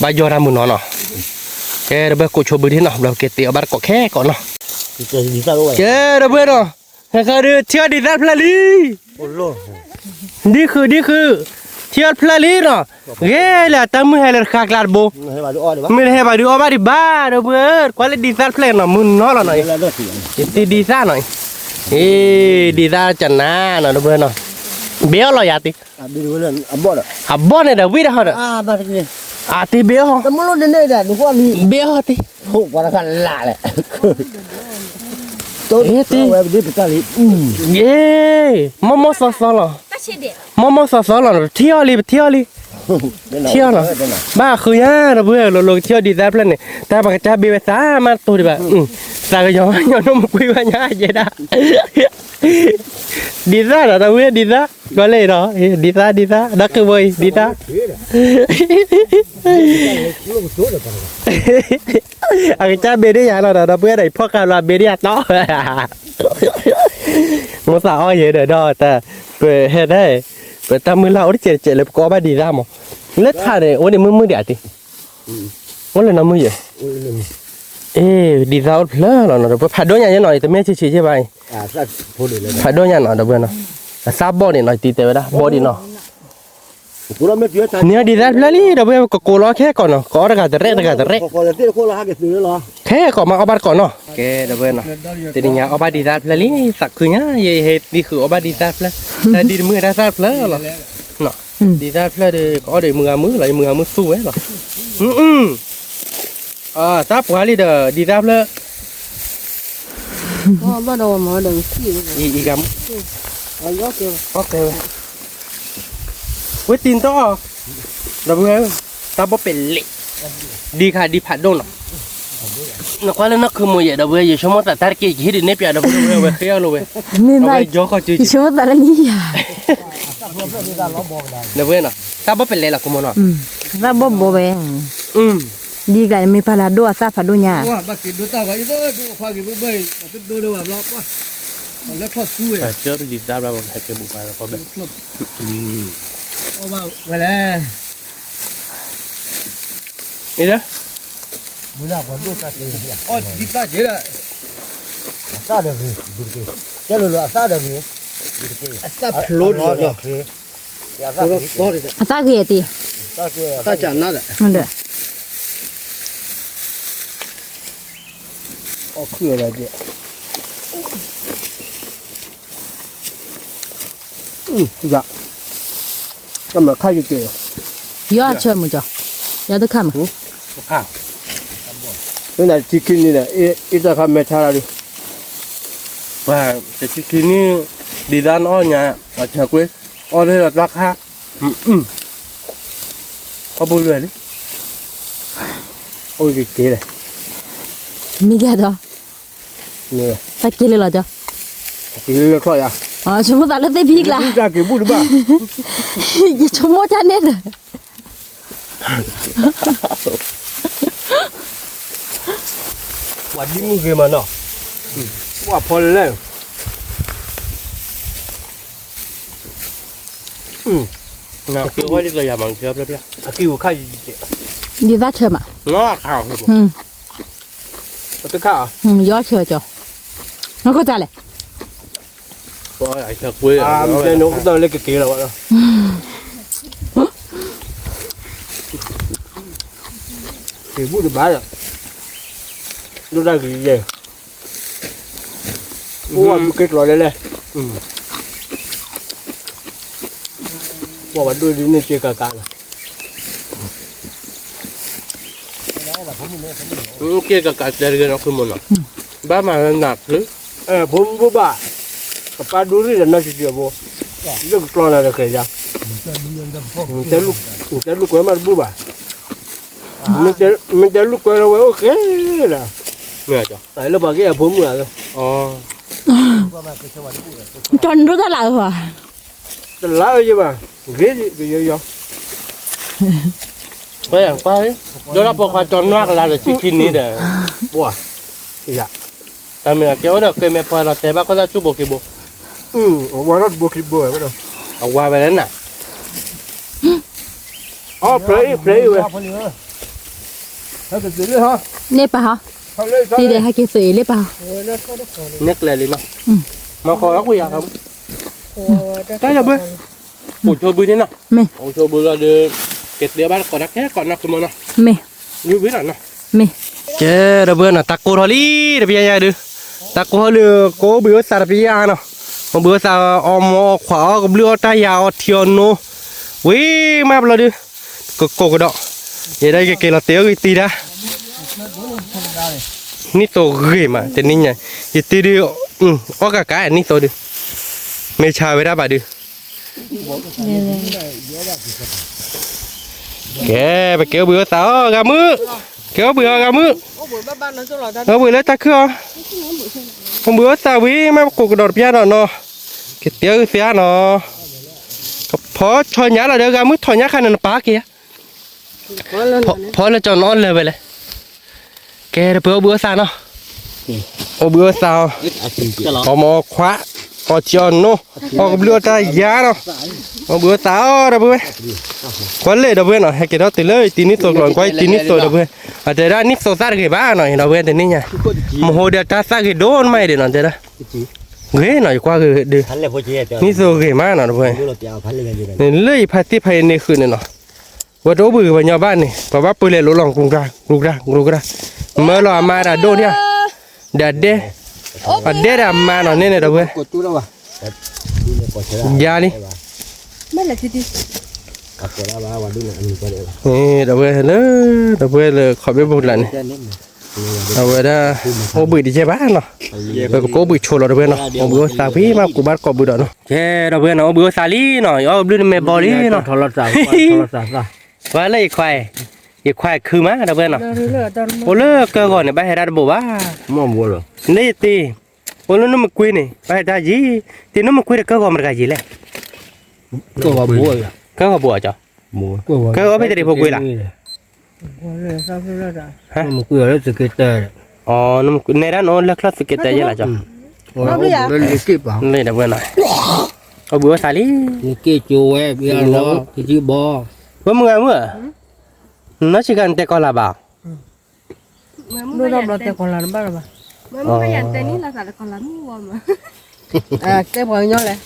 บายอรามุนเนาะแกเดี๋ยวกูโชว์บืนที่เนาะเราเกตีเอาบัตรก็แค่ก่อนเนาะแกเดี๋ยวเนาะ ให้เขาดูเที่ยวดีด้านพลาลี โอ้โห นี่คือเที่ยวพลาลีเนาะเฮ้ยแล้วตั้งมือให้เลยขากลาดโบ ให้มาดูอ้อดีวะ ไม่ได้ให้มาดูเอามาดิบ้าเด้อเพื่อนควาเลดีด้านเพลงเนาะมึนเนาะหน่อย แล้วเลือดเสียง จิตดีซ่าหน่อยดีซ่าจันนาเนาะเด้อเพื่อนเนาะเบี้ยวเราอยากติ ดูเรื่องบ่อ่ะ หับบ่เนี่ยเด้อวิ่งเด้อเด้อ บ้าจริง ติเบี้ยว แต่มันรู้ได้เนี่ยแต่ดูว่ามี เบี้ยวติ โหกว่ากันละแหละตัวที่เว็บดีปิดตาลี เย้มอสอเหรอ ก็เช่นเดียว มอสอเหรอเที่ยวเเหรอบ้าคือย่าเพื่อนเราเที่ยวดีได้เพลินเนี่ยแต่ปากจะเบี้ยซ่ามาตัวดิบ้าสากย้อนนุ่มคุยว่าย่าเจด้าดีซ่าเหรอเพื่อนดีซ่าก็เลยเนาะดีซ่าดักคือเว้ยดีซ่าอาจจะเบี้ยยาเราเพื่อนไหนพ่อการเราเบี้ยต่อมุสาอ้อยเยอะเด้อแต่เปิดให้ได้เปิดตามมือเราได้เจ็ดเลยก็บ้าดีซ่ามั้งเล็ดท่าเนี่ยโอ้เนี่ยมือเดียวติว่าเลยน้ำมือเยอะดีซ่าเพลอเนาะผัดด้วยอย่างหน่อยแต่ไม่ชี้ใช่ไหมผัดด้วยอย่างหน่อยเดี๋ยวเพื่อนเนาะซาบอนี่หน่อยตีเต๋อได้บอดี้เนาะเนี่ยดีซ่าเพลอลี่เดี๋ยวเพื่อนก็โกล้อแค่ก่อนเนาะก็ระกาศเร่แค่ก่อนมาเอาบัตรก่อนเนาะแกเดี๋ยวเพื่อนเนาะแต่เนี่ยเอาบัตรดีซ่าเพลอลี่สักคือเนี่ยเฮ็ดนี่คือเอาบัตรดีซ่าเพลอแต่ดีมือได้ซ่าเพลอเนาะเนาะดีซ่าเพลอเดี๋ยวก็เดี๋ยวมือสู้เนาะซาปวาลีเด้อดีซ่าเพลอ บ้านเราหมอเดินขี้เลย อีกำโอเคเว้ยตีนต่อดับเบิ้ลตาบ่เป็นเละดีค่ะดีผัดโดนหรอนักว่าแล้วนักคือมวยดับเบิ้ลอยู่ชั่วโมงแต่ตาเกี่ยหิดเนี่ยเปียดับเบิ้ลเว้ยเคลียร์เลยเว้ย นี่ เอา ได้ ไปย่อเขาจืด ชมตาละนี่อ่ะ ดับเบิ้ลเนาะตาบ่เป็นเละหรอกคุณมอเนาะ ซาบ่แบงดีกันมีพลาโดซาพาโดญา ว่าบักกินดูตาไว้ดูความกินเบื่อดูดูแบบรอบว่าแล้วพอสู้อ่ะ เจ้าดีซ่าเราให้เก็บบุกไปแล้วก็แบบ เอามาไว้แล้ว นี่เด้อ มึงน่าคนดูตาเองอ๋อดีตาเจ๋อซาเด้อพี่ดูดิเจ้าลูกซาเด้อพี่ซาพลุดเลยอย่าซาพลุด อาตาเกียติ ซาจันนั่นแหละ นั่นเด้อ อ๋อคืออะไรเจ้จ้ะก็มาค่ายเจ๋อย อดเชิญมึงจ้ะยอดตะคำ ข้าว นี่น่ะชิคกี้นี่น่ะอีตาคำเมทาราดิ ว่าแต่ที่นี่ดีด้านอ้อเนี่ยอาจจะกุ้ยอ้อเลยราคาเอาบุญเลยนี่ โอ้ยเก๋เลย มีแก่ดอ นี่ ตะกี้เลยเหรอจ้ะ เก๋เลยค่อยอ่ะ อ๋อชมตาละเตะพีกละ จ้าเก๋บุญบ้า อย่าชมจานเน็ต ว่าดิ้งเก๋มาเนาะว่าพอแล้วนะคือว่าที่เราอยากมังเชือบแล้วเนี่ย คิวค่ายเจ๋ ดีตาเชิญอ่ะ ง้อข้าวครับผม ตะข้า ยอดเชิญจ้ะแล้วก็จ่าเลย ก็อาจจะกุ้ย เจ้าหนูก็ต้องเล็กเก๋แล้ววะเก๋บุญบ้าอ่ะดูได้กี่เย่ว่าเก๋ลอยเลยว่าดูดินี่เจ๊กากา เกี่ยวกับการเดินเอาขึ้นมาหน่อยบ้ามาหนักหรือ ผมรู้บ้ากับปลาดูนี่น่าจะเจอบ่เรื่องกลอนอะไรกันจ้ะแต่ลูกไว้มาบูบ้ามันจะลูกไว้เราไว้โอเคละ เนี่ยจ้ะ แต่แล้วบางทีผมเหมือนกัน อ๋อ จนรู้ตลาดหัว แต่ละใช่ป่ะเกลี่ยเยอะ ไปอย่างไปเดี๋ยวเราพอความจนมากแล้วเลยชิคินนี่เด้อ ๆบัวอีกอ่ะ แต่เมื่อกี้ว่าเคยไม่พอเราแต่บ้าก็จะชุบกี่บุ วันนั้นบุกขึ้นบัวไม่ได้ เอาว่าไปแล้วน่ะ อ๋อเพลย์เว้ยถ้าจะซื้อฮะ เน่ปะฮะ เขาเลย ดีเดี๋ยวให้กินสีเลยปะ นึกเลยเลยเนาะ mà khỏi ốc bây giờ không cái là bữa bụi cho bữa thế nào mẹ bụi cho bữa là được kết đĩa bát còn đắt hết còn nắp cái món nào mẹ như biết là nào mẹ chế là bữa là tắc cô thôi đi bây giờ được tắc cô được cố bữa sao bây giờ nào một bữa sao om khóa cũng lừa tay giàu thiền nô quý mà là được cô cái đó vậy đây cái là téo cái tì ra nít tổ ghê mà tên nín nhỉ cái tì đi có cả cái nít tổ được mấy chà với ra bà được kẻ bà kéo bữa tao gà mưa kéo bữa gà mưa nó bữa lấy ta khưa hôm bữa tao với mấy cuộc đột bia nó cái téo cái xé nó phó cho nhá là được gà mưa thò nhá khăn nó phá kìa phó là cho nó lên về này kẻ bữa sao nó bữa sao có mò khóa có chọn nó có bữa ta giá nó có bữa táo đó bữa quán lệ đó bữa nó hay cái đó từ lấy tí nít rồi còn quay tí nít rồi đó bữa ở đây ra nít sổ sát cái bá này đó bữa thế này nha một hồi đã ta sát cái đốn mày để nó thế đó ghế này qua cái được nít rồi cái má nó đó bữa nên lấy phải tiếp hay này khử này nó và đố bự vào nhà bạn này và bác bơi lội lỗ lòng cùng ra mơ lo mà đã đốn nha đã đê ở đây là mà nó nên này đâu vậy dạ đi mấy là gì đâu vậy nữa đâu vậy là khỏi biết một lần đâu vậy đó ô bự đi chơi bát nó rồi có bự chua đâu vậy nó ô bự sa phí mà của bát có bự đó nó chơi đâu vậy nó ô bự sa lý nó ô bự mẹ bò lý nó và lấy khoai khử má đâu vậy nó ô lơ cơ gọi này bay ra bộ bá lấy ti ô nó mà quên này bay ra gì thì nó mà quên được cơ gọi một cái gì này cơ gọi bùa cho cơ gọi bây giờ đi bộ quên là hả một người đó từ cái tờ nó này đó nó lắc lắc cái tờ vậy là cho này là vừa nói ô bữa xài lý cái chùa bây giờ nó thì chưa bò bữa mưa nó chỉ cần tay con là bảo nó làm là tay còn là nó bao rồi mà mua cái tay ní là sao còn lắm mua mà tay bò nhau lại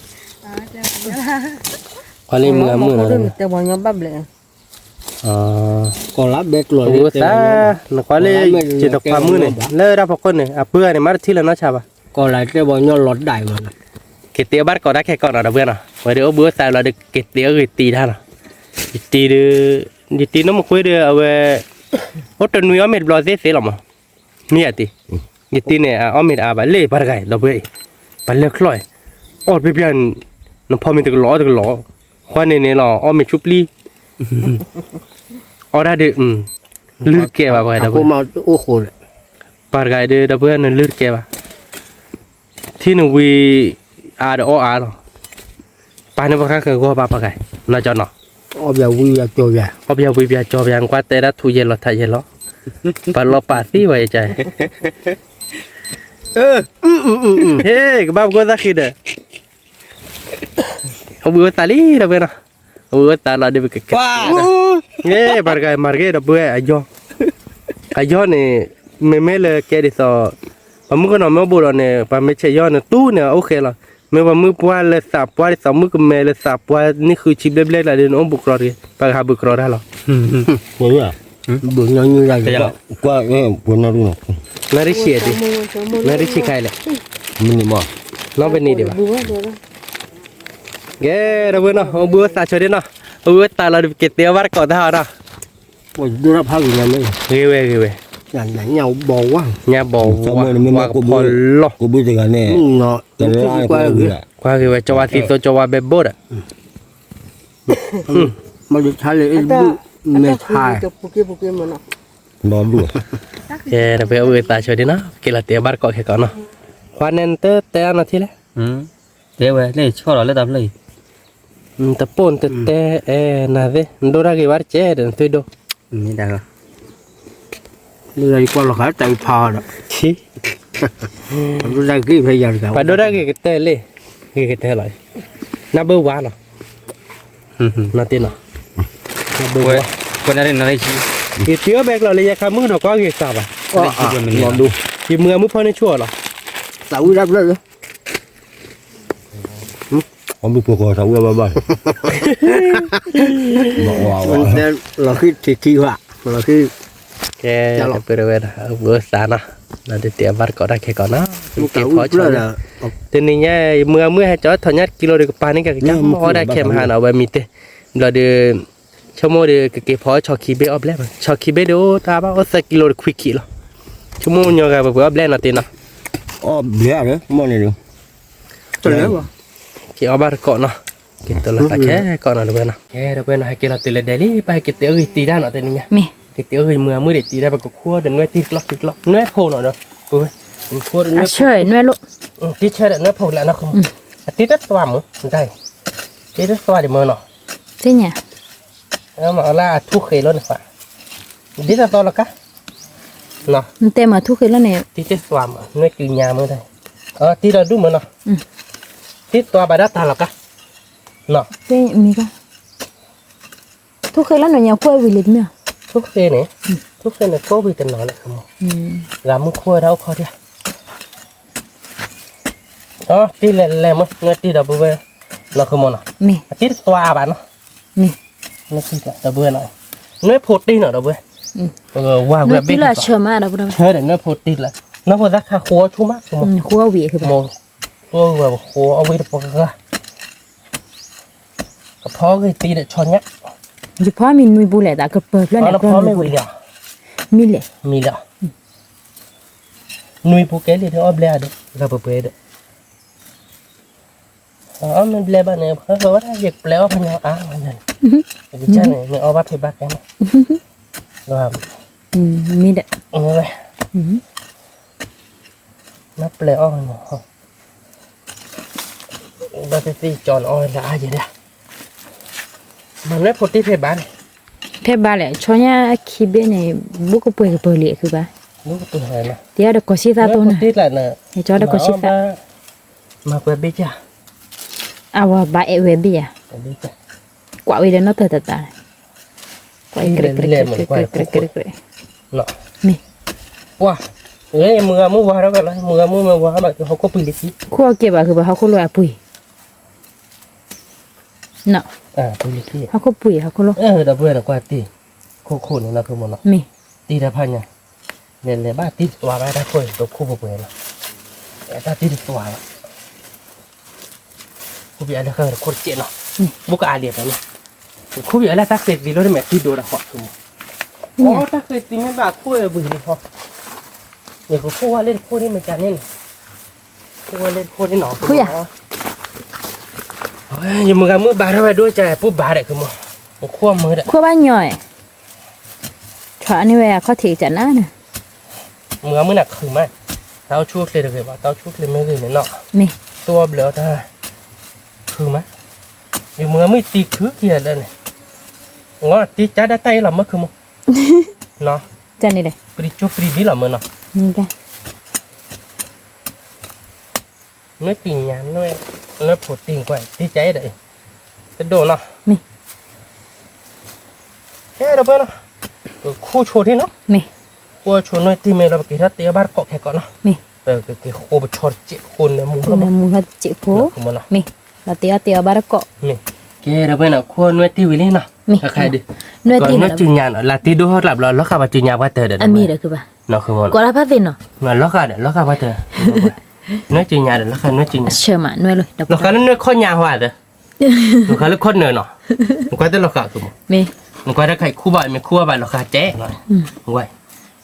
còn lên mưa nữa tay bò nhau bắp lại còn lá bét rồi bữa ta nó có lên chỉ đọc qua mưa này lơ ra vào con này bữa này mất thì là nó chả bà còn lại tay bò nhau lót đại mà cái tía bắt có đã cái con nào đâu bữa nào vậy đứa bữa sao là được cái tía gửi tì ra nào tì đưa đi tì nó một quê đưa về hốt trần nuôi mệt lo dễ lắm mà mía tì cái tì này mệt bà lê bà gầy đâu vậy bà lê khơi bây giờ nó phô mình từ ló khoan này là mệt chụp ly ra được lướt kẹ bà vậy đâu cô mau ô khổ bà gầy đưa đâu vậy nó lướt kẹ bà thì nó vì đó rồi bà nó vào cái gò bà gầy nó cho nó giờ vui giờ cho về bây giờ bây giờ cho về qua tết đã thu về là thay về nó bà lo bà tí vậy trời hey cái bao cô ra khi đấy ông bữa ta lý đâu vậy nào bữa ta là đi về cái nghe bà gái mà cái đâu bữa ai do này mấy là cái đi so bà muốn cái nào mới bù này bà mấy chơi do này tu này ok là mấy bà mới qua là sạp qua thì xong mới cái mẹ là sạp qua ní khử chip đẹp là đến ông bục rồi bà hà bục rồi đó là bữa à bữa nhau như này qua bữa nào luôn nó đi xịt đi nó đi xịt khai lại mình mà nó bên này đi bà ghê đâu bữa nào ông bữa ta chơi đến nào bữa ta là cái tiêu bắt cỏ thao đó bữa đưa ra phao gì này ghê nhảy nhau bò quá nhà bò qua bò lo của bây giờ này nó qua cái cho qua thì tôi cho qua bếp bột à mà được thay lại mệt thay nó đùa cái nó bây giờ ta chơi đến nó cái là tiêu bắt cỏ cái con nó khoan nên té nó thế đấy thế vậy này cho nó lên tập này tập pon té na thế đồ ra cái bắt chế đến tôi đâu như đây đây qua là khá tay phò đó chi đồ ra cái bây giờ cả và đồ ra cái té lên cái té lại nó bơ quá nó nó tin nó bơ quá con này nó đây chi cái tiêu bẹc là lấy cái mưa nó có cái sao à nó đu cái mưa mưa phơi nó chua rồi tao ra rồi ผมมีพวกเขาเงินมาบ้างบอกว่าเราคิดที่ว่าเราคิด แกจะไปเรื่อยๆเบอร์สามนะเราจะเตรียมวัดก่อนได้แค่ก่อนนะเก็บพอชนทีนี้เนี่ยเมื่อให้จอดถอดยัดกิโลเดียวกับปลานี่ก็จะมอได้แค่มาหาเอาไว้มีเตเราเดือชั่วโมงเดียวเก็บพอชอคีเบออฟแล้วชอคีเบเดียวตาบ้าเอาสักกิโลควิกกี้หรอชั่วโมงเดียวกับเบออฟแล้วนะตีนะ อ๋อเบี้ยเลยมันนี่ดูตัวเล็กวะ เกี่ยวบาร์ก่อนเนาะเกี่ยวตัวละแค่ก่อนนะเดี๋ยวนะแค่เดี๋ยวนะให้เกี่ยวตัวละเดลี่ไปเกี่ยวตัวตีได้หน่อยแต่นี่ไง มี เกี่ยวมือเด็ดตีได้แบบขั้วเดินเนื้อตีกล็อกเนื้อโผล่หน่อยเนาะกูขั้วเนื้อ เฉยหน่วยลูก ตีเฉยเนื้อโผล่แล้วนะคุณตีได้ตัวมั้งได้ตีได้ตัวเดี๋ยวมือเนาะ ที่เนี่ย แล้วมาล่าทุกเคยล้นฝ่าตีได้ตัวละกะเนาะ มันเต็มมาทุกคืนแล้วเนี่ย ตีได้ตัวมั้งเนื้อกินยามือได้ตีเราดูมือเนาะตีตัวบาดตาละกะเนาะ ที่มีก็ทุกคืนแล้วหนูยังคุยวิลิตเนี่ย ทุกเซนเนี่ยทุกเซนเนี่ยก็วิตามินเลยครับมึงรำมึงคั่วเราพอดีอ๋อตีเล่ๆมั้งเนื้อตีดับเบิ้ลเราคือมันอ่ะ มี ตีตัวบ้านเนาะ มี เนื้อตีดับเบิ้ลหน่อยเนื้อโปรตีนหน่อยดับเบิ้ลว่า เนื้ แบ อบ ที่ละเชื่อมาเราพูด เชื่อเดี๋ยวเนื้อโปรตีนละเนื้อพอสักข้าวคั่วชุ่มมากมั้ง คั่ววีคือแบบ โมตัวแบบคั่วเอาไว้ปกติกระเพาะก็ตีเด็ดช้อนเนี้ย เฉพาะมีนุยบุเล่แต่ก็เปิดแล้ว เอา เนี่ย กระเพาะไม่ไหวอ่ะ มีเลย มีแล้วนุยพวกแกเลยที่อ้อเบลด์เราเปิดมันเบลบ้านเนี่ยเพราะว่าถ้าอยากเบลพันยามันนั่นดิฉันเนี่ยเอาบ้าเพบ้ากันเราทำ มีเด้อ เลยนับเบลอ้อมันเราจะตีจอนอ้อยละอะไรเนี่ยมันไม่พอตีเพบ้าน เพบาเลยชอยาคีเบเนี่ยบุกเปิดเปิดเลยคือบ้า ลูกตัวไหนนะ เดี๋ยวเด็กก็ซีตาตัวน่ะ ตีแหละเนี่ย ให้จอเด็กก็ซีตา มาเปิดบิ๊กจ้ะ เอาว่าบาเอเวบีอ่ะ บิ๊กจ้ะ กว่าวิเดนอเตอร์ตากว่าเกรเนาะ มี ว้าเอ้ยมือว่าแล้วกันมือมาว่าแบบเขาก็ปีลิซี่ คั่วเก็บอ่ะคือว่าเขาคั่วลอยปุ๋ยเนาะ ปีลิซี่ เขาคั่วปุ๋ยเขาคั่วลอย แต่เพื่อนกว่าตีโคนี่นะคือมันเนาะ มี ตีได้พันเนี่ยเนี่ยบ้าตีตัวไปได้ค่อยตัวคู่เพื่อนนะแต่ถ้าตีตัวคู่พี่อะไรก็โคตรเจ๋งเนาะบุกอาเดียบนะคู่พี่อะไรถ้าเสร็จดีแล้วได้แม่ตีโดนหัวคืออ๋อถ้าเคยตีไม่บาดคู่เลยบุญนี่พอเนี่ยคู่ว่าเล่นคู่นี่มันจะเล่นคู่ว่าเล่นคู่นี่หนออย่ามือบาดเอาไว้ด้วยใจปุ๊บบาดเลยคือมันขั้วมือเด้อ คั่วบ้านย่อยถอนี่เวลาเขาถีจัดหน้าน่ะ มือหนักคือไหมเต้าชุกเลยเลยว่าเต้าชุกเลยไม่เลยเนาะ มี ตัวเบลอท่าคือไหมอยู่มือไม่ตีคือเกียร์เลยเนี่ยง้อตีจ้าได้ไตหรอมั้งคือมั้งเนาะ จันนี่เลย ปริจุปริดีหรอมั้งเนาะ นี่กัน เนื้อติ่งยานเนื้อผดติ่งกว่าตีใจได้จะโดนเนาะ มี เฮ้ยเราเพื่อนเนาะคู่โชว์ที่เนาะ มี คู่โชว์น้อยที่เมย์เราไปกินถ้าเตี้ยบ้านเกาะแค่ก่อนเนาะ มี cái khô bột chót chị khôn này mùng คนในมือเขาจิโพ không muốn nào มีเราเตียวบาร์ก nè kia là bên nào khôn nuôi tiêu lên nào khai đi หน่วยตี còn nó chừng nhà là tí đôi hót lặp là khá vào chừng nhà quá tờ để อันมีเด้อคือป่ะ nó không muốn กว่าละพัดเนาะ mà nó khá quá tờ nó chừng nhà để nó khá nó chừng nhà เชื่อมาหน่วยเลยดอก nó khá nó khôn nhà hòa rồi nó khá nó khôn nữa nó nó quay tới nó khá cũng มี nó quay tới khai khu bại mình khu bại nó khá chế rồi vậy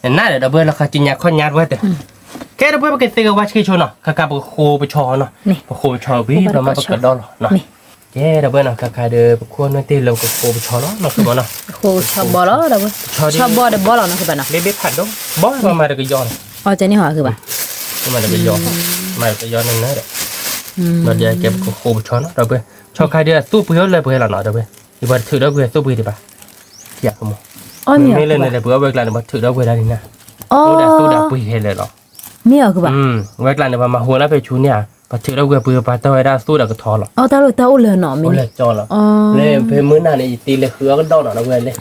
nãy là bên nó khá chừng nhà khôn nhà quá tờ cái đó bây giờ cái tiền quá chi cho nó khá cả bộ khô bộ chó nó bộ khô chó bí nó mà bắt đó nó cái đó bây giờ khá được bộ khô nó tiền lâu bộ khô bộ chó nóคือบ่เนาะ โคชอบบอลแล้วเด้อชอบบอลเด้อบอลเนาะคือป่ะเนาะ เบ๊ผัดดงบ่มาได้ก็ย้อน อ๋อใจนี่หัวคือป่ะ มาได้ก็ย้อนมาก็ย้อนนั่นแหละเราจะเก็บโคบ่ชอเนาะเราไปชอใครเด้อสู้เพื่อเลยเพื่อเราเนาะเด้อเว้ยอีบ่ถือแล้วเพื่อสู้เพื่อดิป่ะอยากมั้ง อ๋อมี ไม่เล่นเลยเพื่อเวกลาเนี่ยบ่ถือแล้วเพื่อได้นี่นะ อ๋อ สู้ดาปุ้ยเฮ็ดเลยเนาะ มีคือป่ะ เวกลาเนี่ยมาหัวแล้วไปชูเนี่ยบ่ถือแล้วเพื่อปาตะไว้ได้สู้ดาก็ทอหรอ อ๋อตาลุตาอุเลยเนาะมี โอ้เลยจอหรอ อ๋อ เลยเพมื้อหน้านี่ตีเลยคือก็ดอนเนาะเว้ยเลย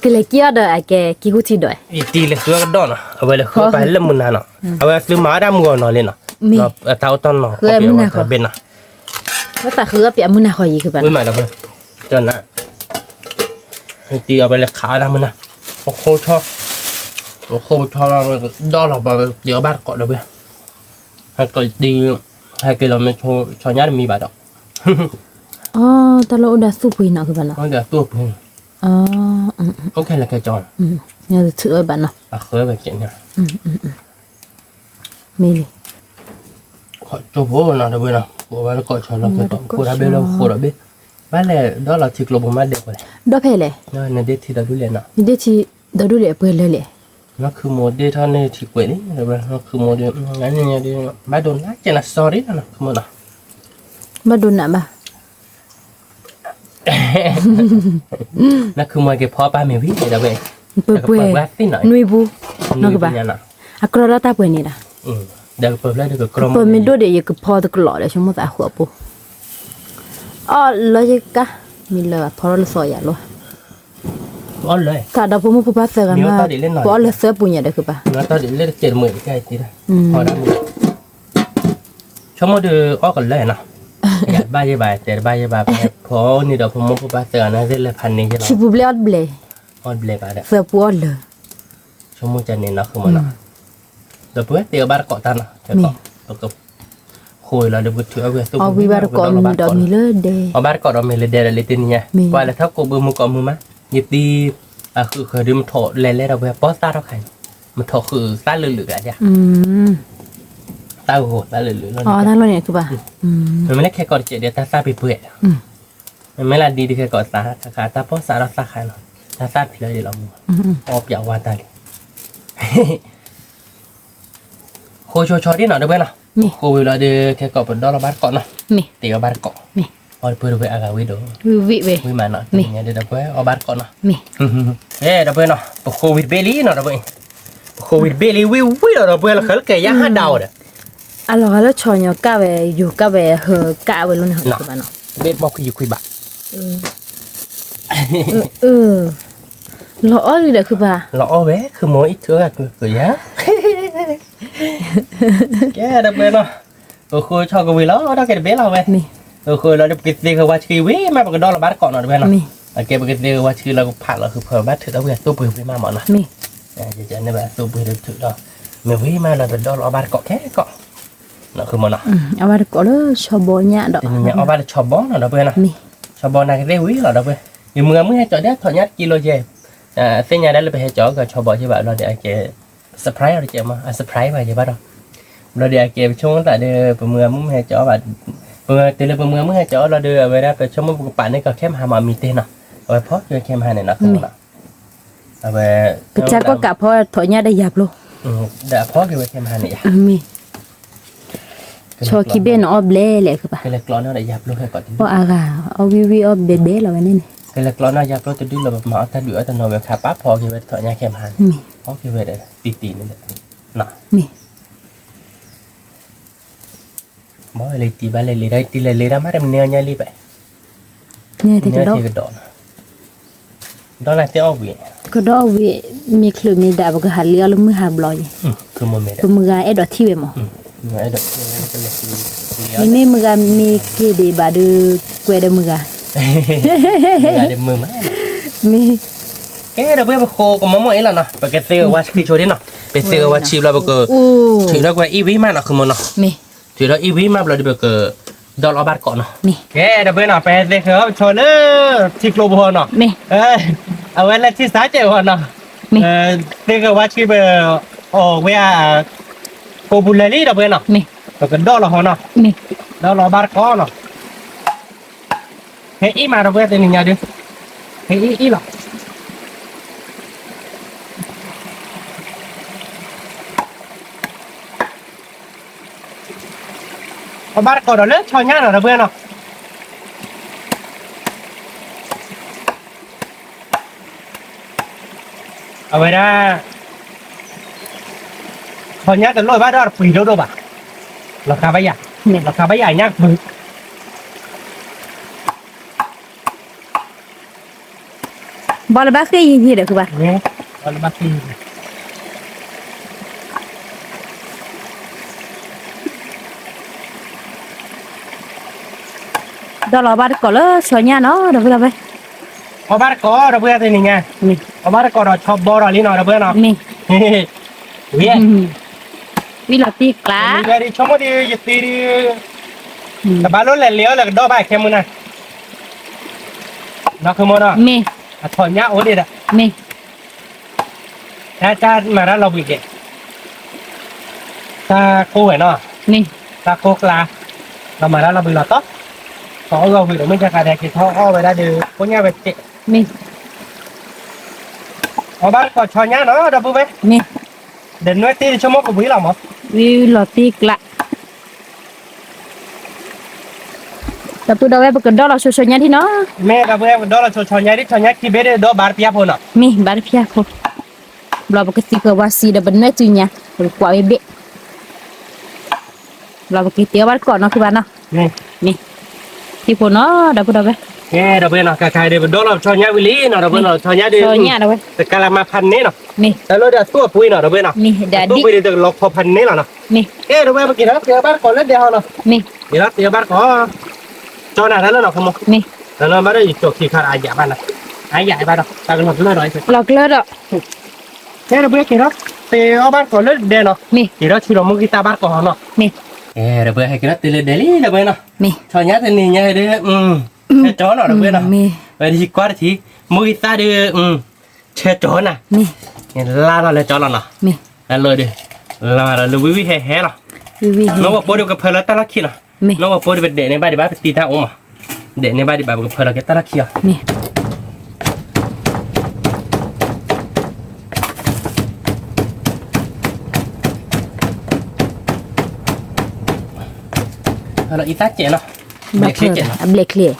คือเลยเกี่ยวเด้อไอ้แกกี่ฮู้ที่ด้วย อีตีเลยคือก็ดอนเนาะเอาไว้เลยคือไปเล่มมื้อหน้าเนาะเอาไว้ซื้อหมาดำงัวเนาะเลยเนาะเนาะเต้าตอนเนาะเป็นน่ะ ว่าแต่คือเปียมือหน้าคอยยี่คือแบบ ไม่ใหม่แล้วเพื่อนจนนะให้ตีเอาไปเลยขาดำมันนะโอ้โหชอบโอ้โหชอบดอลลาร์ไปเดี๋ยวบ้านเกาะเลยเพื่อนให้ก็ดีให้กินเราไม่โชว์ชอญาติมีบาดอก อ๋อแต่เราudah subuh nak ke bana มันจะตัวเพื่อน อ๋อ โอเคแล้วแกจอน เนี่ยถือไว้บana เคยไปเจนเนี่ย มีเลย ขอจบโว้นะเดี๋ยวเพื่อนนะบอกว่าเกาะชอนเราเกาะโคตรเบลเราโคตรเบลบ้านเลยดอลลาร์ที่กลบมาเด็กเลย ดอกเพลเลย นั่นเด็กที่เราดูเลยนะ นี่เดี๋ยวที่ดอกดูเลยเปิดเลยเลย นั่นคือโมเดลท่านในที่เปิดนี่เดี๋ยวนั่นคือโมเดลงั้นเนี่ยเดี๋ยวบ้านโดนนักเจนสอรี่นะคือมันนะ มาดูหนังป่ะ นั่นคือมันเก็บพอป้าเมวี่เดี๋ยวไป เปิดเปิด แวะที่ไหน นุยบูน นู่ ก น ป่ะ เนี่ยนะ อะกรอตาเปิดนี่ล่ะ เดี๋ยวเปิดแล้วเดี๋ยวกรม เปิดไม่ดูเดี๋ยวก็พอตะกลอเลยชั่วโมงแต่หัวปูอ๋อแล้วยังกะมีเลยพอเราสอยอ่ะลูก อ๋อเลย กะดอกพูดภาษากันว่าพอเราเสือปุญญาเด็กป่ะ งั้นตอนเดี๋ยวเล่น70,000แค่ทีละพอได้มั้ยชั่วโมงเดียวออกกันเลยนะอยากบ้าเยอะไปแต่บ้าเยอะไปพอนี่เดี๋ยวผมมุกป้าเตือนนะเล่นเลยพันนี้ใช่ไหม ชิบุเบลอดเบล ออนเบลไปเด้อ เสือปูอดเลย ชั่วโมงจะเน้นนะคือมันนะเดี๋ยวเพื่อเตี๋ยวบ้านเกาะตันนะเดี๋ยวก็คุยแล้วเดี๋ยวถือเอาไว้ตู้ เอาวิบารก่อนมีดอกมีเลยเด เอาบ้านเกาะเราไม่เลยเดี๋ยวเลยตีนี่ไงว่าแล้วถ้ากูเบื่อมือเกาะมือมั้ยยิบดีคือเคยดูมันโถเล่นเราไปป้อซ่าเราใครมันโถคือซ่าเหลือๆอ่ะจ้ะตาโหตาเหลือๆ อ๋อนั่นเราเนี่ยคือป่ะ มันไม่ได้แค่เกาะเจเดียวตาซ่าไปเปื่อยมันไม่ละดีที่แค่เกาะซ่าขาตาป้อซ่าเราซ่าใครเนาะตาซ่าผิดเลยเราออกอย่างว่าตาเลยโคชอที่หน่อยได้ไหมล่ะโคเวลาเดแค่เกาะเป็นดอลลาร์บาทเกาะเนาะ มี เตี๋ยวบาทเกาะพอเปิดไปอากาศวิโด วิเว วิมาเนาะเนี่ยเดี๋ยวไปเอาบาทเกาะเนาะ มี เดี๋ยวไปเนาะโควิดเบลี่เนาะเดี๋ยวไปโควิดเบลี่วิเดี๋ยวไปแล้วเขาแก่ย่างดาวเด้อ alors là tu as qu'à you qu'à qu'à le non c'est pas non เบ็ดบอกอยู่คุยบะ lo all làคือป่ะ เราเอาไว้คือโมอีกเถอะคือยะแกเดี๋ยวไปเนาะโคชอบกันวิแล้วเราแก่เบ็ดเราไป มี โคเราจะกินเตี๋ยวว่าชีวิตมาเป็นดอลลาร์บาทเกาะเนาะเดี๋ยวไปเนาะ มี แกไปกินเตี๋ยวว่าชีเราผ่านเราคือเพิ่มบาทถือแล้วเว้ยตัวปืนไปมาหมดนะ มี จะเนี่ยแบบตัวปืนถือเราเมื่อวิมาเราเป็นดอลลาร์บาทเกาะแค่เกาะนั่นคือมันเนาะ เอาว่าก็เลยชอบบ่เนี่ยดอก ทีนี้เอาบาทชอบบอลเนาะเดี๋ยวไปเนาะ มี ชอบบอลนักเตะวิเราเดี๋ยวไปอยู่เมืองเมื่อจอดได้ถอดยัดกิโลเจเส้นยาได้เลยไปให้จอกับชอบบอลใช่ป่ะเราเดี๋ยวแกเซอร์ไพรส์เราเจอมาเซอร์ไพรส์ไปใช่ป่ะเราเดี๋ยวแกไปช่วงแต่เดี๋ยวไปเมืองเมื่อให้จอแบบเมื่อเดี๋ยวไปเมืองเมื่อให้จอเราเดี๋ยวไปได้ไปช่วงเมื่อป่านนี้ก็แค่มาหามีเต้นเนาะเอาไปพอเจอแค่มาเนี่ยนะคือมันเอาไป กระจากก็กะพอถอยเนี่ยได้หยับลูก เดี๋ยวพอคือไปแค่มาเนี่ย มีชอคิเบนออบเล่เลยคือป่ะ cái lệch lon nó lại dập luôn hay còn พออากาเอาวิออบเบแล้วนี่ cái lệch lon nó dập luôn từ đi là mở ta đuổi ta nói về khá bắp phò thì về thợ nhà kèm hàng มี có cái về đây tì tì nữa nè มี bó lấy tì ba lấy đây tì lấy ra mắt em neo nha li vậy เนี่ยที่กระ neo ดอก thì cái đỏ đó là cái ốc vị กระดอกวิมีคลื่นมีดาบก็หันเลี้ยวแล้วมือหันบลอย คือมันไม่ได้ ก็มือไอ้ดอกที่เวม ไม่ได้cái lệch นี่มือมีเกเดบาดูกวยเดมือ là để mưa má มี cái đó bây giờ khô có mắm ấy là nè và cái tiêu qua khi cho đến nè cái tiêu qua chìm là bây giờ อู้ thì nó qua ý mà nó không muốn nè มี thì nó ý mà là bây giờ đó là bát cọ nè มี แกเดี๋ยวไปหน่อยไปเด็กเขาชนที่กลบหัวหน่อย มี เอาไว้แล้วที่สาเจ้าหัวหน่อยเด็กว่าที่ไปออกเวลาโคบุลลี่เดี๋ยวไปหน่อย มี แล้วก็ดอลหัวหน่อย มี ดอลบาร์ก้อนหน่อยเฮ้ยอีมาเดี๋ยวไปตีนี่ไงดิเฮ้ยอีหรอเอาบาร์ก้อนเดี๋ยวเลยชอนย่าหน่อยเดี๋ยวไปหน่อยเอาไว้นะชอนย่าแต่ลอยบ้านเราปีเดียวดูบ่ะราคาไม่ใหญ่ มี ราคาไม่ใหญ่ยากมึง บอลบ้าคือยิงทีเด็กคือป่ะ เนี่ยเอาละมาตี đó là ba có lỡ xóa nhà nó đâu đâu vậy เอาบ้านก่อระเบิดตัวนี้ไง mi เอาบ้านก่อเราชอบบอลนี่หน่อยระเบิดเนาะ mi เวีย vi là ti cá เดี๋ยวดิชมว่าดีอย่าตีดิแต่บ้านรถเลี้ยวเลยดอกใบแค่มือน่ะนักขโมยเนาะ mi ถอนยาโอ้ดิอ่ะ mi จ้ามาแล้วเราบิดเด็กตาโค้เนาะ mi ตาโคกลาเรามาแล้วเราบิดเราต๊อกเขาเราบิดเราไม่จะกระแดกกินท่ออ้อไปได้ดื้อพวกเนี้ยไปเจ๊ mi เอาบ้านก่อนชอนยาเนาะดับเบิ้ลไหม mi เดินน้อยตีชั่วโมงกับวิ่งเราหมด vi là ti cá tập tu đâu vậy bữa đó là xóa nhà thì nó แม่ดับเบิ้ลดอลเราชอนยาดิชอนยาที่เบสดอบาร์พิยาพอเนาะ mi bar pia ko lo bữa cái tiga wasi đã benar tu nya kuat bebek lo bữa cái bar ko nó cứ nó นี่ mi thì po nó đã bữa đâu vậy แม่ดับเบิ้ลเนาะกายเดี๋ยวดอลเราชอนยาวิลีเนาะดับเบิ้ลเราชอนยาดิ xóa nhà đâu vậy แต่การมาพันนี้เนาะ mi แต่เราเดี๋ยวตัวปุ้ยเนาะดับเบิ้ลเนาะ mi đã ตัว đi ปุ้ยเดี๋ยวล็อกพอพันนี้เนาะ mi ดับเบิ้ลเมื่อกี้นะเดี๋ยวบ้านก่อนแล้วเดี๋ยวเนาะ mi เดี๋ยวบ้านก่อนจอหน้าแล้วเนาะขโมย mi แล้วเราไม่ได้จบที่ขาดอายะบ้านนะอายะบ้านเราตากันหมดเลยหน่อยสิ lọt lơ đó เฮ้ยเราเบื่อกี่รอบเตะเอาบ้านก่อนเลยเดี๋ยวเนาะ mi กี่รอบที่เรามุ่งกีตาบ้านก่อนเนาะ mi เราเบื่อให้กี่รอบเตะเลยเดี๋ยวนี้เราเบื่อเนาะ mi ชอนยัดนี่ไงเด้อเชจอเนาะเราเบื่อเนาะ mi ไปที่กว่าที่มุ่งกีตาเด้อเชจอน่ะ mi ลาเราเลยจอเราเนาะ mi แล้วเลยเด้อลาเราวิแห่เนาะ vi vi น้องว่าโปรเดียวกับเพลตาลักขี้เนาะ mi น้องว่าโปรเดียวเด็กในบ้านที่บ้านไปตีตาอุ้มเด็กในบ้านที่บ้านกับเพลตาลักขี้อ่ะ mi เราอีตาเจ๋เนาะ bạc lơ black clear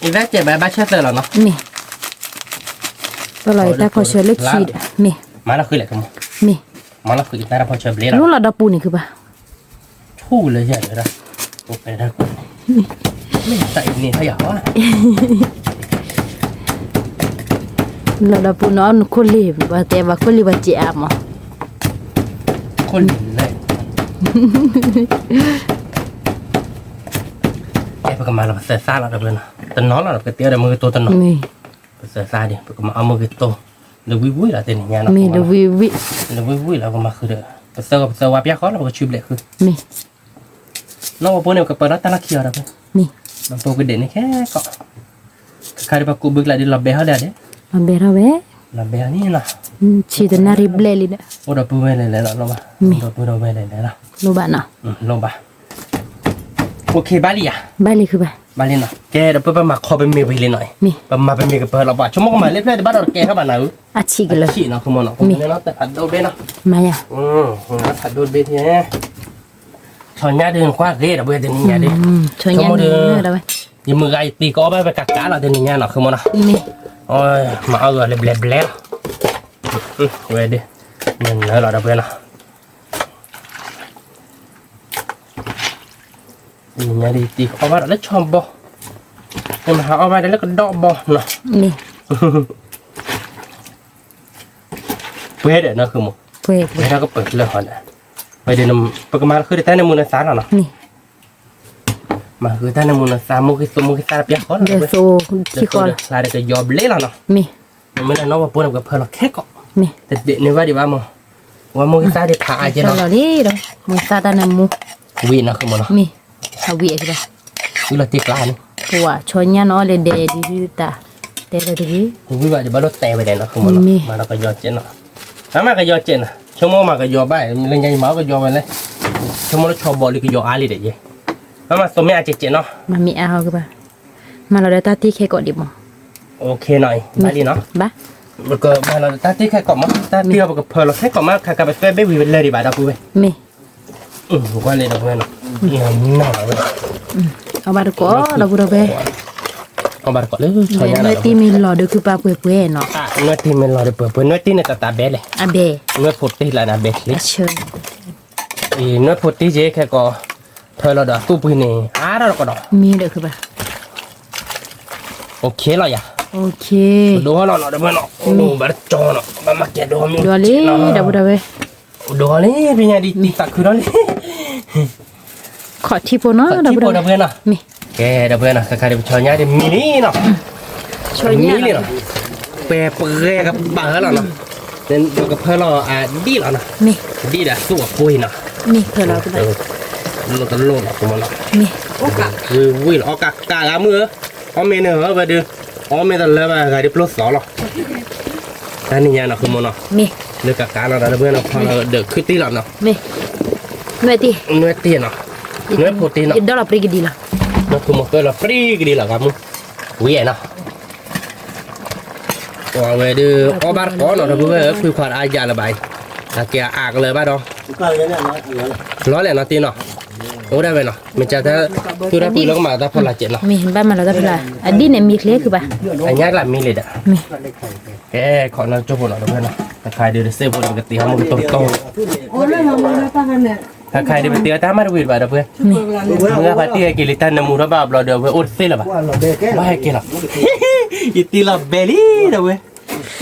อีตาเจ๋แบบบ้านเชื่อเตอร์เนาะ mi rồi ta có chơi lớp chi mi มาแล้วคืออะไรกัน mi มาแล้วคืออีตาเราพอเชื่อเบลล์ nó là đập bùn này cứ ba ทู่เลยใช่ไหมล่ะโอเคได้ก่อนไม่ใส่นี่เขาอยากว่า là đập bùn nó có lì và té và có lì và chẻ mà คนเลยแกไปกันมาเราเสียซ่าเราเลยนะตอนน้องเราไปเตี้ยเดี๋ยวมือตัวตอนน้อง mi ไปเสียซ่าดิไปกันมาเอามือตัวเดี๋ยววิวเราเต้นอย่างเงี้ยเนาะ mi đồ vi vi เดี๋ยววิวเราก็มาคือเด้อไปเสียว่าพี่เขาเราก็ชิบเลยคือ mi น้องว่าพวกเนี่ยก็เปิดร้านตลาดเขียวเราไป mi บางตัวก็เด่นนี่แค่ก็ใครไปกูบึกละดิเราเบลเลยเด้ mà bé ra bé เราเบลนี่นะ chỉ từ nari ble li đó โอ้เราปูไปเลยแล้วเราบ้าเราปูเราไปเลยแล้ว lô bạn nào ลงบ้าโอเคบาลีอ่ะ ba li cứ ba บาลีเนาะแกเดี๋ยวไปมาขอเป็นเมย์ไปเลยหน่อย mi มาเป็นเมย์กับเพื่อนเราบ้าชั่วโมงมาเล่นเล่นบ้านเราแกเข้าบ้านเรา à chỉ cái lời ขี้เนาะคุณมอเนาะคุณเนี่ยเนาะแต่อัดโดนเบเนาะ mà ya อัดโดนเบทีเนี่ยชอนยาเดินคว้าเร่เราเบื่อเดินนี่ยาดิ cho nhanh nữa đâu ยี่มือไอ้ตีก็ไปกักกาเราเดินนี่เนาะคุณมอเนาะ mi โอ้ยมาเอาเลยเบลเบลเว้ยดิมันเราเราเบื่อเนาะนี่ดิตีเอาไปแล้วชอบบอมันหาเอาไปแล้วก็ดอกบอเนาะ mi เปิดเนาะคือมึง quê เปิดแล้วก็เปิดเลยฮะเนี่ยไปเดินปกมาคือได้แต่ในมือในสารเนาะ mi มาคือแต่ในมือในสารมือคือสมุนไพรเปียกเขาเนาะ giờ số chỉ còn ลายเด็กยอมเละแล้วเนาะ mi ไม่ได้น้องว่าปนกับเพื่อนเราแค่ก็ mi แต่เด็กในว่าดีว่ามึงว่ามือสารได้ผ่าจะ cho เนาะ nó đi đâu mình ta ta nằm mu วิ่งนะคือมึงเนาะ mi à vị cái đó วิ่งเราตีกลานี่ của cho nhà nó lên đề đi ta đề là gì วิ่งว่าจะบ้ารถแต่ไปเลยเนาะคือมึงเนาะมาเราก็ยอเจนเนาะถ้ามาก็ยอเจนนะชั่วโมงมาก็ยอบ้าเรื่องใหญ่หมาก็ยอไปเลยชั่วโมงเราชอบบอลเลยก็ยออาลีเด็กยี่มาสมัยอาเจเจเนาะ mà mi ao cái ba mà nó đã ta tí khe gọi điểm mà โอเคหน่อยมาลีเนาะ ba แล้วก็มาเราตัดที่แค่กล่องมั้งตัดที่เรากับเพลเราแค่กล่องมั้งใครกับไปเบบี้เลยดีบ่าดอกกุ้ย mi ว่าเลยดอกกุ้ยเนาะเนี่ยหน่าเลย เอาba được có đâu vừa đâu về เอาบาร์ก่อนเลยชอย về นะ nơi tim mình lò được cứ ba quê quê nó เนื้อที่มันรอเดี๋ยวเปิดเนื้อที่เนี่ยตาเบลเลย à bè เนื้อผุดที่ละนะเบลเลย à chơi เนื้อผุดที่เจ๊แค่ก็เพลเราดอกตู้ปุยเนี่ยเราก็ดอก mi được cứ ba โอเคเลยอ่ะ ok ดูเราเนาะเดี๋ยวเนาะดูบาร์จอเนาะมาแกดูมี rồi đi đâu vừa đâu về ดูเลยเป็นยังดีตักคือเราเลย khỏi thi phố nó ที่ đâu ป vừa วด đâu เพื่อนเนาะ mi แกเดี๋ยวเพื่อนนะใครเดี๋ยวชอยง่ายเดี๋ยวมีนี่เนาะ ช่วยเนี่ย มีนี่เนาะเปรย์เปรย์กับเบอร์เราเนาะเดี๋ยวกับเพื่อนเราดีเราเนาะ มี ดีเด้อสู้กับปุ้ยเนาะ มีเพื่อเราก็ได้ โลตโลเนาะตัวมันเนาะ มี คือวิ่งออกกะมือเอาเมนเหรอไปดูเอาเมนตะเลยไปใครเดี๋ยวปลุกสอหรอแต่นี่ยังเนาะคือมันเนาะ มี เลือกกะเนาะเดี๋ยวเพื่อนเราพอเราเดือดขึ้นตีเราเนาะ มีเนื้อตี เนื้อตีเนาะเนื้อโปรตีนเนาะ อีดอลลาร์ปริกดีละ nó cũng một cái là free cái đi là kamu quý nào còn về đưa có bát có nó là vừa quy hoạch ai già là bài là kia cái lời bát đó nói là nó tin nó ở đây về nó mình chả thấy tôi đã bị nó mà ta phải là chuyện nó มีเห็นบ้านมาแล้วได้เวลาอันนี้เนี่ยมีเคล็ดคือป่ะ anh nhắc lại mi liền ạ มี cái còn nó cho bộ nó đâu nó khai đưa xe bộ cái tiếng một tông tông โอ้เลยมาเลยป้ากันเนี่ย ถ้าใครได้ไปเตี้ยตามมาดูวิดบ่ได้เพื่อน มี เมื่อพาเตี้ยกินลิตันน้ำมูระบาบเราเดี๋ยวไปอุดเสียละบ่ไม่ให้กินหรอกอีตีละเบลี่เดี๋ยวเว้ย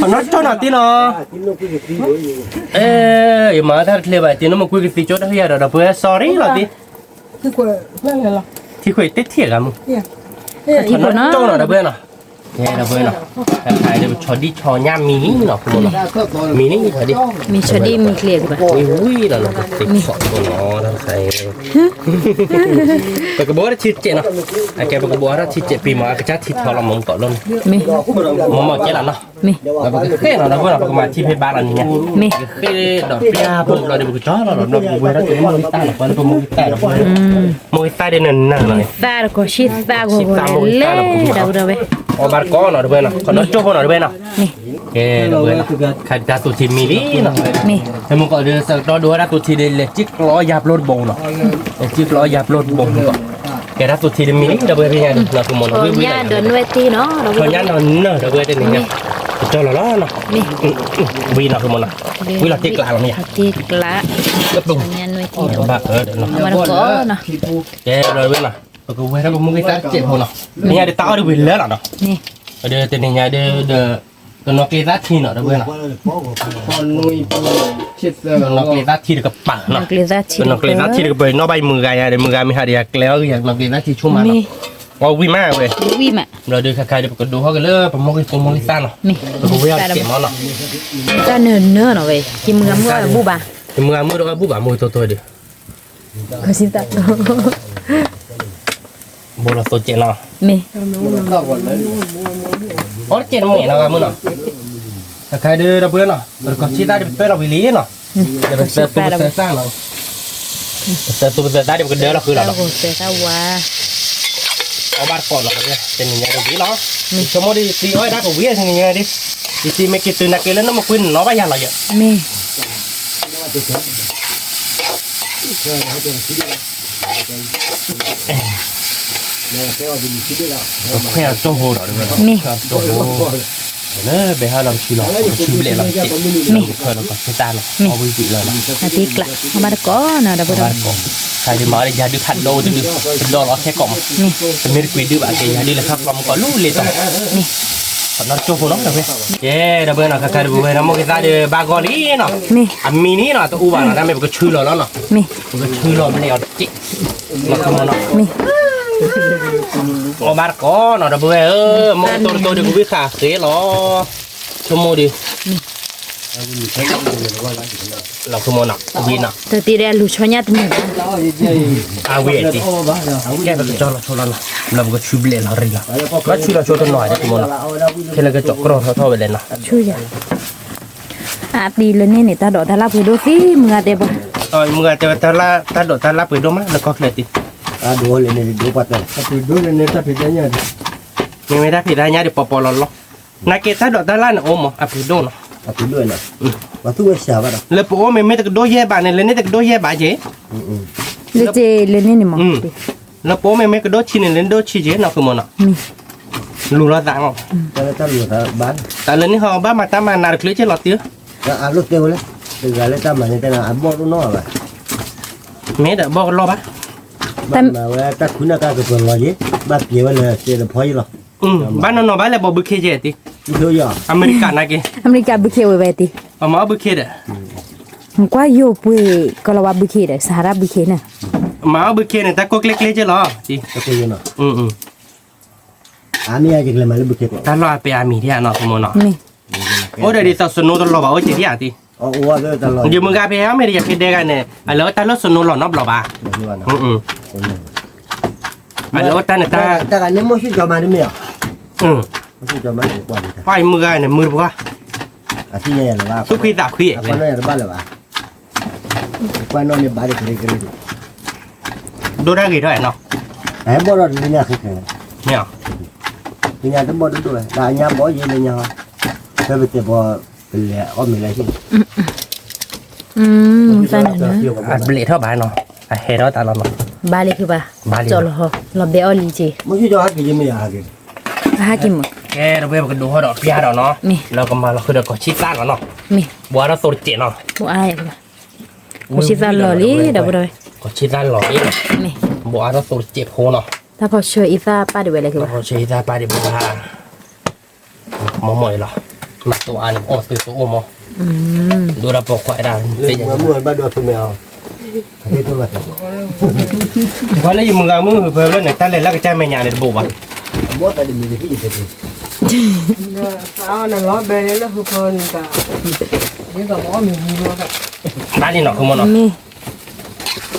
ขอนัดจอนตีเนาะอย่ามาถ้าเคลียร์ไปตีน้ำมันคุยกันตีโจ๊ดเฮียเดี๋ยวเพื่อน sorry หรอตี คือคนเรื่องอะไรหรอ ที่คุยเตี้ยเที่ยกันมึง เนี่ย ที่คนเนาะ จอนเดี๋ยวเพื่อนเนาะเนี่ยเดี๋ยวเพื่อนเนาะถ้าใครได้ไปชอดีชอย่ามีนี่เนาะคุณเนาะมีนี่ชอดี มีชอดี้มีเคล็ดคือป่ะ อุ้ยเราก็ติดสองตัวเนาะทั้งใครปกติชิดเจเนาะไอ้แกปกติชิดเจปีมาก็จะชิดทอละมงต่อล้น มี มองเจริญเนาะ มี เราก็แค่เราเพื่อนเราก็มาที่เพชรบ้านอันนี้ มี แค่ดอกพิยาผมเราเดี๋ยวไปจ้อเราเราไปแล้วจะมองตาเราไปมองตาเรามองตาเด่นนั่นเลย ตาก็ชิดตาก็เล่เดาเดาเว้ย เอาบาร์ก้อนเราด้วยเนาะขนมโจ๊กเราด้วยเนาะ มี แค่เราด้วยขัดตาตุทีมีดีเนาะ มี แต่มึงก็เดือดสักตัวดูนะตุทีเดลจิกล้อยับรถบงเนาะจิกล้อยับรถบงก็แกรับตุทีเดมีดีเราไปเรียนเราคือมองเรา คน วิ่ง ยาเดินเวทีเนาะเรา คนยันเราเนาะเราไปเต้นเนี่ยจ้อเราล้อเนาะ มี วิ่งเราคือมองเนาะวิ่งเราเจ๊กลางเราเนี่ย ที่กละ ก็ปุ่ม เนี่ยเวทีเนาะ บ้าเนาะ มันก็เนาะ แกเราด้วยเนาะก็เว้ยเรามึงก็ตัดเจ็บหัวเนาะเนี่ยเดี๋ยวต้าดูวิ่งแล้วเนาะ นี่ เดี๋ยวเต้นเนี่ยเดี๋ยวก็นกเลี้ยทีเนาะเดี๋ยวเว้ยเนาะ con nuôi chết นกเลี้ยทีเดี๋ยวก็ปัง นั เนาะ กเรียนชิ นกเลี้ยทีเดี๋ยวก็ไปนอกใบมือไงเดี๋ยวมือไงมีหาเดียกแล้วอย่างนกเลี้ยทีชุ่มมา มี เนาะว่าวิ่งมากเว้ย วิมะ เราเดินใครๆเดี๋ยวก็ดูเขากันเลยประมงกินมงกินซ่าเนาะ มี ก็วิ่งเก็บมันเนาะ จะเนื้อเนื้อเนาะเว้ยกินมือบูบะ มือมือเราก็บุบะมือตัวเดียว ก็สิตา บุเราตัวเจเนาะ มี อ๋อเจนมึงเนาะมือเนาะใครเดินเราเพื่อนเนาะเราก็ชี้ตาเดี๋ยวไปเราวิลีเนาะเดี๋ยวไปเสิร์ฟตัวเสิร์ฟซ่าเนาะเสิร์ฟตัวเสิร์ฟตาเดี๋ยวก็เดินเราคือเรา โอ้โหเสียตาว่า เอาบาร์ก่อนเราเนี่ยเป็นยังไงตรงนี้เนาะสมมติตีอ้อยได้กับวิ่งยังไงดิตีไม่กินตื่นนักเกลือแล้วมาคุยน้องไปยังเราเยอะ มี แค่โจ้โหเราด้วย มี โจ้โหเนี่ยไปหาเราชิลเราชิลเลยเราเจ็บเราเคยเราก็ไม่ตายหรอกเอาวิ่งวิ่งเลยนะ นาทีกละมาตะก้อนะดับเบิล บาร์ก่อนใครจะมาเลยยาดื้อขัดโดดื้อเป็นโดเราแค่กล่องเป็นไม่ได้คุยดื้อแบบแกยาดื้อเลยครับเราก็รู้เลยต่อ มี ขอนัดโจ้โหน้องกันไหมเย้ดับเบิลนะใครดับเบิลนะโมกิตาเดบากอลีเนาะ มี อันมีนี่เนาะตัวอูบานะไม่เป็นก็ชื่อเราแล้วเนาะ มี มันก็ชื่อเราไม่ได้เอาจิมาทำเนาะ มี โอ้บาร์ก้อนดับเบิลมองตัวเด็กวิ่งขาเสียหรอชั่วโมงดิเราคือมอนักวินัก ตัวตีเรียลูชอนยาตัวนี้ อาเวทีแกเป็นจอเราชนเราเราก็ชูเบลเราเรียก็ชูเราชนตัวหน่อยดิมอนักแค่เราก็จกรอเท่าไปเลยนะ ช่วยยาตีเลยนี่ตาดอกตาลาไปดูสิมึงอาเดบ ตอนเมื่อแต่ตาโดดตาลับไปดูมั้ยแล้วก็เคลื่อนติ dua lên này dua patah tapi dua lên này tapi dia nya ยังไม่ได้ผิดได้เนี่ยเดี๋ยวปอลอนักเก็ตตาโดดตาลันโอ้มอ่ะไปดูเนาะ tapi dua lah waktu wes siapa dah แล้วปอไม่ตะโดแย่บานเลยเนี่ยตะโดแย่บาเจ เลเจเลยนี่มั้ง แล้วปอไม่กระโดดชินเลยโดดชิเจเนาะคือมอนัก มี รู้ละต่าง kalau tak lu tak ban แต่เลยนี่เขาบ้ามาตามมานาคลิเจหลอดเตี้ย tak alus dia boleh segala tambah ni tengah abot tu no lah เมดบอกรอปะ ban lah tak guna ka ke pun lagi bat dia boleh dia dah poi lah บ้านนอนบ้านแล้วบอกบุเคเจติ itu ya อเมริกันนะเก อเมริกาบุเคเวเวติ เอามาบุเคเด้อ ผมก็อยู่ปุยก็เราว่าบุเคเด้สหรัฐบุเคน่ะ อ มาเอาบุกเคนแต่ก็เล็กๆจะหรอจี โอเคอยู่เนาะ อันนี้อาจจะเลยมาเลยบุกเก็ต ถ้ารอไปอามีที่อ่ะเนาะสมมุติเนาะ นี่ โอ้เดี๋ยวดิสนุตลอดบ่โอ้จีที่อ่ะที อ๋อว่าเลยตลอด อยู่มึงกาไปแล้วไม่ได้อยากคิดได้กันเนี่ยแล้วแต่รถสนุหล่อนอบหล่อบ่าแล้วแต่เนี่ยแต่ กันเนี่ยไม่ใช่จอมาได้ไหมอ่ะไม่ใช่จอมาได้กว่า ไปมือกันเนี่ยมือบ่ว่า อาทิตย์นี้เลยว่า ทุกปีตาขี้ วันนี้เลยบ้านเลยว่าวันนี้บ้านเลยคือ ดูได้กี่ด้วยเนาะ ไอ้บ่รอดนี่เนี่ยคือ เนี่ย นี่เนี่ยต้องบ่ดูด้วยแต่เนี่ยบ่ยินเลยเนี่ยถ้าไปเตะบ่เป็นเลยก็มีอะไรที่ ใส่หน่อยนะ อ่ะเบลเท่าบ้านเนาะอ่ะเฮเราตาเราเนาะ บาลีคือบ่จอลฮอลอเบอลีจี ไม่ใช่จอฮักกี่ไม่ฮักกี่ หากินหมด แกเราไปกันดูเขาดอกพิยาดอกเนาะแล้วก็มาเราคือเด็กก็ชิดล้านเนาะ นี่ บัวเราโซเจเนาะ บ่อายบ่กูสิซาลอลีดาบ่ได้ ก็ชิดล้านหล่อนี่ นี่ บัวเราโซเจโพเนาะ ถ้าพอช่วยอีซ่าป้าได้ไว้เลยคือ เรา บ่ ใช้ตาปาดิบัวมอมอยหรอมาตัวอันโอ้ตัวโอ้มอดูเราปกควายได้ เรื่องมือบ้านดูตัวแมวที่ตัวละ เพราะแล้วอยู่มึงเอามือเพิ่มแล้วเนี่ยตั้งเลยแล้วก็แจ้งแม่ยาในระบบอ่ะ บ่แต่ดีที่ดีที่ เอานั่นล้อเบลแล้วคือเพิ่นกะนี่ก็ล้อมีล้อแบบ บ้านนี่เนาะคือมันเนาะ นี่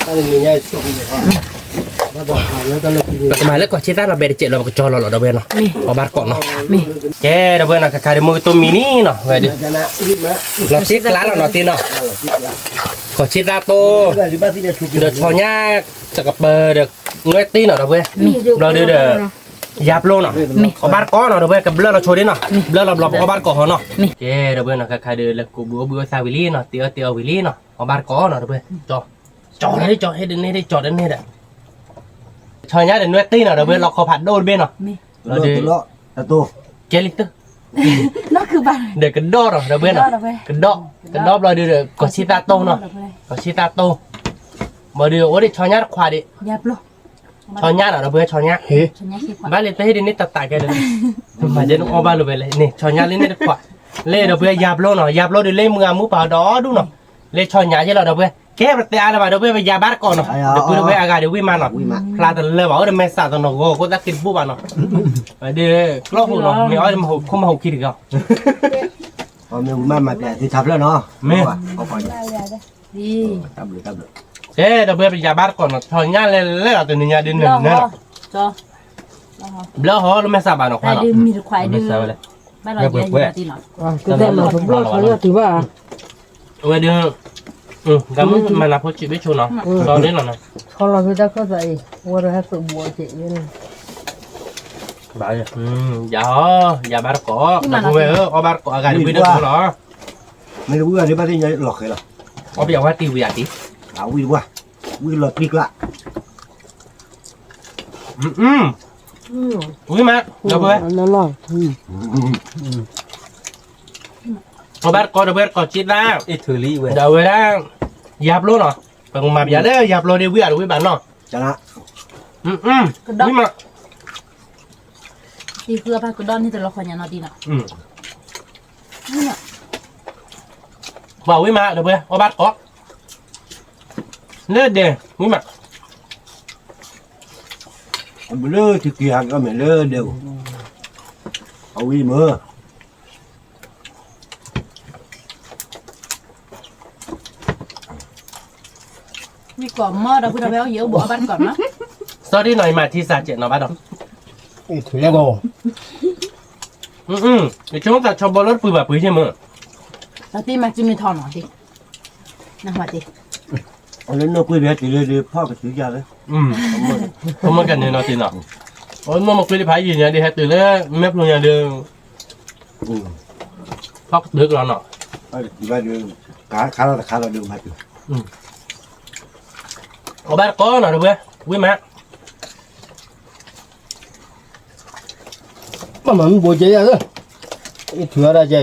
ถ้ามีเนี่ยสุดเลยว่าบอกแล้วก็เลยกิน แล้วก็มาแล้วก็ชิดล้านเราเบรเจ็ดเราก็จอเราเราเบรเนาะเอาบ้านก่อนเนาะ นี่ แกเราเบรเนาะคาเดมือตัวมินิเนาะเว้ยดิ ชนะรีบนะ เราชิดล้านเราเนาะตีเนาะขอชิดล้านโต ที่บ้านที่จะถูก เดือดชอยากจะกับเบอร์เดือดเงยตีเนาะเราเว้ยเราเดือดยาบโลเนาะเอาบ้านก่อนเนาะเราเว้ยกับเบลเราโชว์ดิเนาะเบลเราเอาบ้านก่อนเนาะแกเราเว้ยเนาะคาเดแล้วกูบัวซาวิลี่เนาะเตียววิลี่เนาะเอาบ้านก่อนเนาะเราเว้ยจอได้จอให้ดึงนี่ได้จอได้นี่แหละชอยากเดือดเงยตีเนาะเราเว้ยเราขอผัดโดนเบ้เนาะ เราเดือดล้อตะตัว เกลิต นั่นคือบ้าน เดือดกันดอเนาะเราเว้ยเนาะกันดอเราเดือดกอชิตาโตเนาะกอชิตาโตมาเดือดโอ้ดิชอยากควาดิ ยับโล ชอยากเนาะเราเว้ยชอยากเฮ้ ฉันอยากคิดว่า บ้านเลยให้ดินี่ตัดแกเลยมาเดินออกบ้านเลยนี่ชอยากเล่นได้กว่าเล่เราเว้ยยาบโลเนาะยาบโลเดี๋ยวเล่มือมือเปล่าดอดูเนาะเล่ชอยากใช่เราเว้ยแค่ประเดี๋ยวเราเว้ยไปยาบ้านก่อนเนาะเดี๋ยวกูเว้ยอากาศเดี๋ยววิ่งมาเนาะพลาดเลยว่าเดี๋ยวแม่สาวตัวน้องก็ตักกินปุ๊บเนาะเดี๋ยวกล้องหูเนาะไม่เอามาหูคุ้มมาหูคิดอีกอ่ะ พอมีมาแต่ที่ทับแล้วเนาะเอาไป ดี ทับเลยทับเลย เอ๊ะเดี๋ยวไปยาบ้านก่อนเนาะชอยากเล่นเล่นตัวนี้ยาดินหนึ่งเนี่ย จอ เบลฮอแล้วแม่สาวบ้านเนาะ แต่ดืมมีควายดื ไม่ ม สาวเลย บ้านเราเยอะตีหน่อย ก็ได้มาผมล้อเขาถือว่า เว้ยเดี๋ยวแต่มึงมันนับพอชีวิตชนเนาะตอนนี้เนาะ เขาเราไม่ได้ก็ใส่ว่าเราให้สมบูรณ์เจ๋งเลย บ้าอย่าบ้านก่อแต่กูเอาบ้านก่ออากาศวิ่งได้หรอ ไม่รู้ว่าที่บ้านที่ยังหลอกเลยหรอ เอาไปเอาว่าตีวิญญาณดิ เอาวิ่งว่าวิ่งหลอกปีกละ วิ่งมาเดี๋ยวไป นั่นหรอ เอาบ้านก่อเดี๋ยวไปก่อชิดแล้วอีถือลีเว้ยเดี๋ยวไปได้ยับโลเนาะเป็นมาอย่าได้ยับโลเดี๋ยววิ่งวิ่งบ้านเนาะ ชนะ วิ่งมา ตีเกลือไปกระดอนนี่แต่ละคนยังนอนดีเนาะ บอกวิ่งมาเดี๋ยวไปเอาบ้านก่อเลือดเดี๋ยววิ่งมา เอาเลือดที่เกี่ยงก็ไม่เลือดเดียวเอาวิ่งมือ มีกล่องหม้อเราพูดเอาไปเอาเยอะบัวบ้านก่อนนะ สวัสดีหน่อยมาที่สาเจ็ดเนาะบ้านเนาะ ถือแล้วก็ เดี๋ยวช่วงตัดชมบอลรถปืนแบบปืนใช่ไหม แล้วตีมาจิ้มในทอนหน่อยดินะมาดิ เอาเล่นนกคุยเดี๋ยวถือเลยพ่อก็ถือยาเลย เขามากันเนี่ยเนาะตีเนาะโอ้ยมาคุยที่พายยืนเนี่ยดีแฮตตื่นแล้วแม่พลุงอย่างเดิมพักดึกแล้วเนาะ เอาที่บ้านเดิมขาเราเดิมมาถึง เอาบ้านก้อนหน่อยดูเว้ยวิ่งมา มันบัวใจอะเลยถืออะไรใจ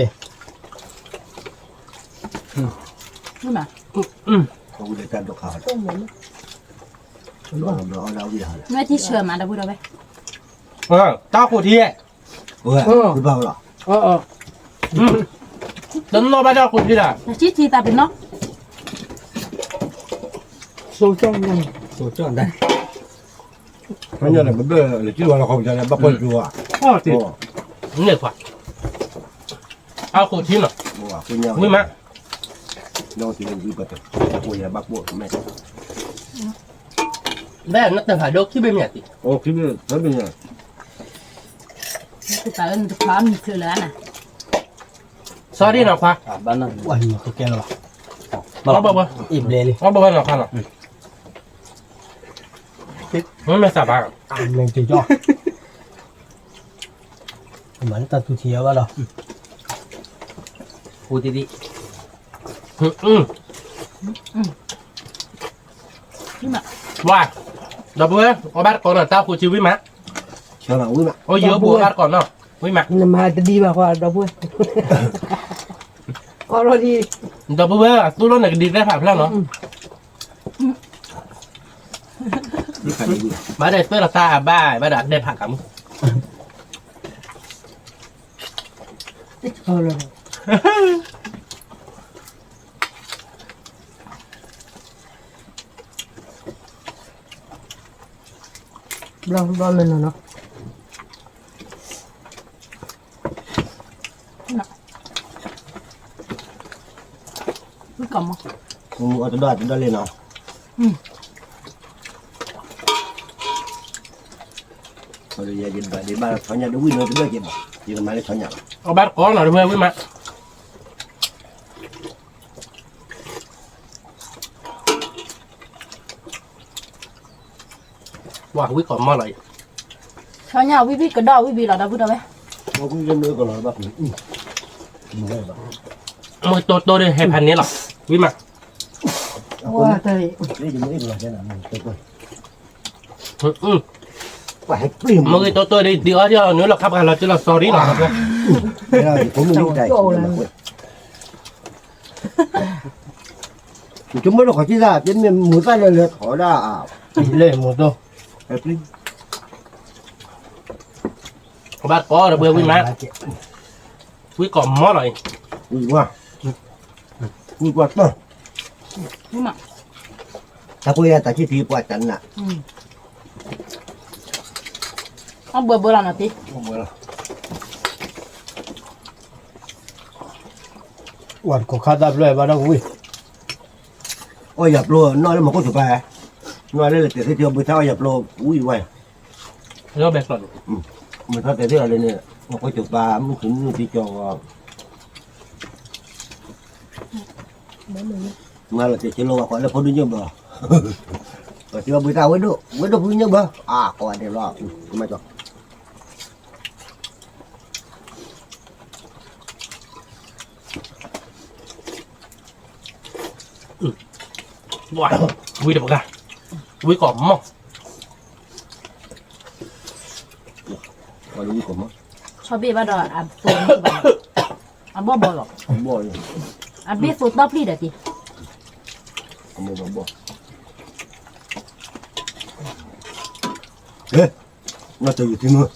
นี่มา เขาเดินการตกขาเราวิ่งหาเลย แม่ที่เชื่อมาเราพูดเอาไป เจ้ากูที่ เฮ้ยคือเบาหรอ ต้นนอบ้านเจ้ากูที่ละ แต่ชี้ทีตาเป็นเนาะ สู้จ้องยัง ตัวจอนได้ มันยังไงมันเบื่อหรือที่ว่าเราคงจะบางคนกลัว พ่อติเนี่ยกว่าเอาโคชิ้นหรอ บัวคุณยัง ไม่มา น้องที่มันอยู่กับตัวบัวอย่าบักบัวแม่ ได้นักแต่หาดอกที่เป็นเนี่ยติ โอ้คิดว่าแล้วเป็นยัง คือแต่มันจะพร้อมมีคือแล้วน่ะ ซอรี่หน่อยควา บ้านนั้นวันนี้เขาแก่แล้ว เอาบ่บ่ อิ่มเลยเลย เอาบ่บ่หน่อยควาหรอมันไม่สบาย อิ่มเลยจะย่อเหมือนตัดทุเทียวว่าหรอพูดดี นี่มา ว่าดับเบิ้ลเอาบัตรก่อนหน่อยตาคูชีวิมะ เชื่อหลังวิ่งมา โอ้เยอะบัวบัตรก่อนเนาะวิมะ นี่มาจะดีมากกว่าเราพูดก็เราดี ดับเบิ้ลตู้รถไหนดีได้ผ่านแล้วเนาะ นี่ใครดี มาได้เสื้อตาบ้ามาได้ผักกับ เอาเลยเราเลยเนาะ คือกล่อมมั้ง มึงเอาตัวได้เลยเนาะเขาเลยยินไปในบ้านเขาเนี่ยดูวิ่งเลยตัวเกี่ยวยิงมาเลยเขาเนี่ย เอาบัตรก่อนหน่อยดับเบิ้ลวิมะว่าวิก่อนมาเลย เขาเนี่ยวิบีกระดอวิบีเราได้พูดเอาไว้ เขาคุยกันเลยก่อนเลยแบบมึงได้แบบ มือโตๆเลยให้พันนี้หรอวิมะ ว่าแต่ นี่จะไม่ได้หรอกแค่นั้นตัวตัวว่าให้ปลื้ม มือโตๆเลยเดี๋ยวเนื้อเราครับกันเราจะเรา sorry หรอครับ ผมไม่ได้chúng mới được khỏi chi ra trên miền mũi tay lên khỏi ra à เลยหมดตัว hết đi เอาบัตรก่อนดับเบิ้ลวิมะวิก่อนมาเลย ui quá to นี่มา ta quay ra ta chỉ thì quá chắn nè เอาเบอร์เราหน่อยสิ không phải là วันก็ขาดได้เลยบ้านเราอุ้ย ôi dập luôn nói là một con chụp bài nói đây là tiểu thị trường bữa sau dập luôn ui quay เรื่องแบกก่อน mình thấy tiểu thị trường đây nè một con chụp bài mình cũng chỉ cho mà là tiểu thị trường gọi là phun đương nhiên bờ rồi chưa bữa sau với độ phun nhiên bờ à còn để lo mà cho ว้าววิเดี๋ยวกันวิก่อนมั่ง còn ui của nó ชอบบีบ้าดออ่ะโซนอ่ะบ่บ่หรอก không bò อ่ะบีโซนต๊อปลี่เดี๋ยวสิ không bò ê nó từ gì nữa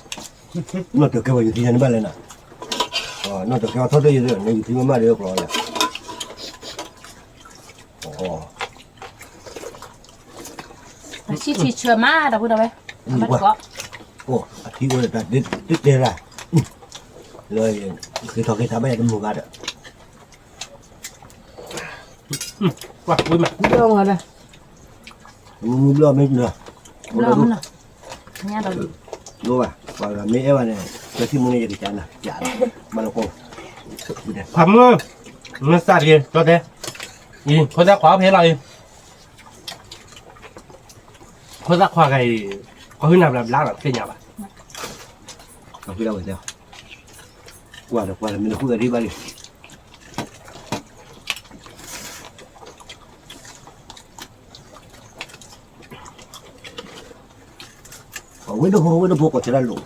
nó từ cái gì thì nó bay lên nè nó từ cái thoát đi rồi nó gì thì nó bay được rồi nè ồ ชีชีเชื่อมาเดี๋ยวพูดเอาไว้มันก็ ồ thì bây giờ đứt đứt đây là rồi cái thằng cái thằng bay cái mùa gà đó ว้าววิมา เรื่องอะไร mùa lo mấy nữa รอมันน่ะเนี่ยเรา đúng à và là mấy em này cái thì mua này cái chán này chán mà nó không ทำเงินมันสัตว์เลยตัวเด้ยิงคนจะขวาเพลอะไรคนจะขวาไงก็ขึ้นนำแบบล้างแบบเส้นหยาบอ่ะ không biết đâu rồi sao qua là mình không đi bao đi với nó vô có thể là lủng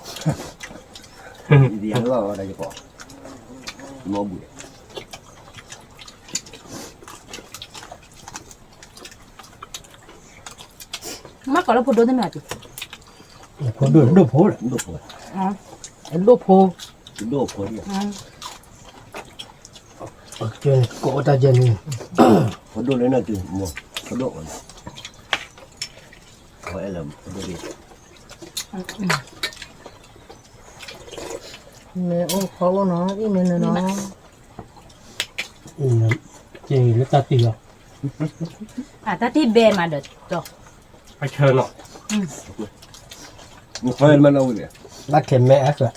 đi ăn vào đây có nó bụi มากกว่าเราพูดโดนได้ไหมอ่ะจิ คนดูดูโพล đúng rồi อ๋อ ดูโพ đồ phối đi เจนโกตาเจน có đồ đấy là từ một có độ hỏi là cái gì mẹ ô khó nó ít nên nó chị nó ta tì rồi ถ้าที่เบนมาเด้อจ้ะ ไปเชิญหน่อย một khoai mà đâu vậy bác kèm mẹ ác rồi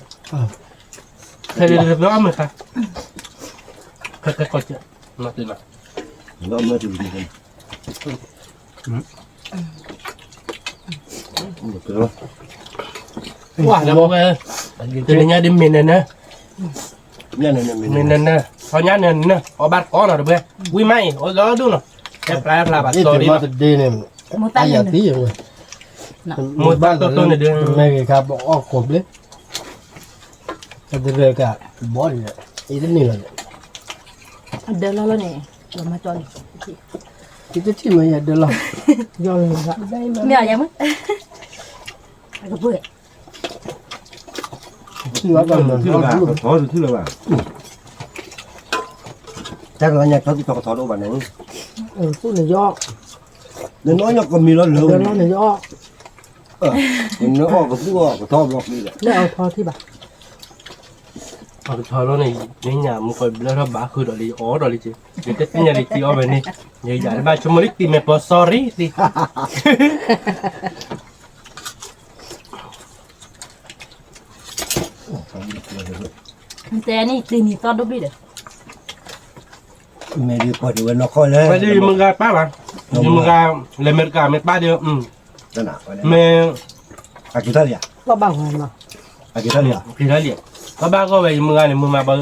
เคยเรียนร้องไหมคะเคยกดเจอมาตื่นมา nó mới chịu gì không ว่าแล้วบอกเลยเดี๋ยวนี้ดิมินเนี่ย nha này มินเนี่ยพอนี้เนี่ยเอาบัตรก้อนหน่อยเพื่อวิ่งไม่เอาล้อดูหน่อยแค่ปลายบัตร cái ตัว từ นี้ mà từ đi này ai giờ tí rồi มือบ้านตัวเนี่ยเดือน này cái cà bỏ cột đấy cái từ đây cả bỏ đi rồi ý đến nhiều rồi เดินแล้วเนี่ยเรามาจอย cái cái chi mà giờ được rồi do là เมียยังมั้งก็เพื่อ chưa bắt đầu thứ là bà có thứ là bà chắc là nhà cháu thì cho thọ đâu bà này phút này do nên nói nhóc còn mì nó lớn nó này do nó có cái thọ lọt đi đấy แล้วเอาพอที่บ่า เอาชอยแล้วเนี่ยนี่เนี่ยมึงคอยแล้วถ้าบ้าคือดอลลี่อ๋อดอลลี่จีเดี๋ยวจะเนี่ยดิจีอ๋อแบบนี้ใหญ่ๆบ้านชมลิกตีไม่พอ sorry ตี แต่นี่ตีนี่ตอนดูดิเด้อ mẹ đi qua thì nó coi lên ไปดิมึงกาป้าบ้างมึงกาเลเมริกาไม่ป้าเดียว thế nào coi lên ไม่ à kita lihat ก็บางหันมา à kita lihat พี่ได้เรียกก็บ้าก็ไปมึงเนี่ยมึงมาบ้า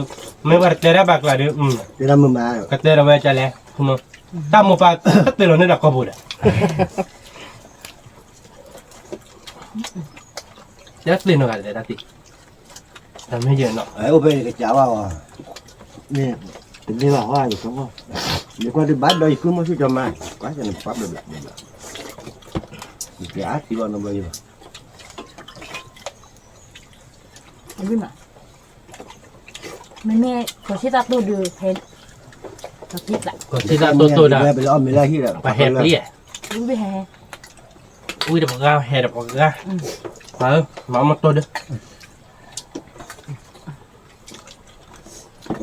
ไม่ว่าเตะระบักละเดียว kita mama ก็เตะระเวชเลยคุณถ้ามึงป้าเตะเราเนี่ยดักกบูดเดี๋ยวตีนกันเลยนะตีทำให้เยอะเนาะ ấy ô cái cháo vào nè tính đi bảo hoa gì không không nếu qua đi bắt đây cứ mua cho mai quá cho nên pháp được lại giá thì còn nó bao nhiêu วิ่งมาไม่แม่ขอชิตาตัวดูเพนก็คิดละ ก็ที่ตาตัวๆนะ ไปล้อมไม่ได้ที่ละ ไปแฮปปี้อ่ะ วิ่งไปแห่ อุ้ยเดี๋ยวก็แฮเดี๋ยวก็มาตัวเด้อ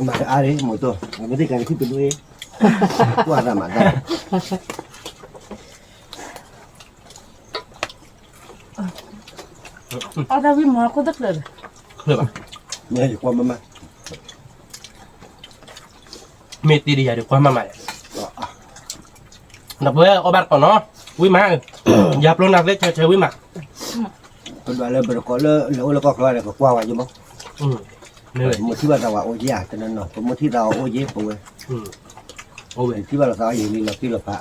mà cái ai đấy mỗi tôi người thích cái thích cái đuôi qua ra mà ra เอาแต่วิ่งมาก็ตึกเลย คือป่ะ nghe thì qua mama มีตีดีเดี๋ยวความมาใหม่นับเว้ยเอาบัตรก่อนเนาะวิ่งมาอย่าปลงหนักเล็กเฉยๆวิ่งมา tôi nói là bữa có lỡ lỡ có coi là có qua vậy chứ không เหนื่อย một thứ ba tàu ô dê cho nên nó có một thứ tàu ô dê không vậy โอ้ย thứ ba là sao gì là cái là phạ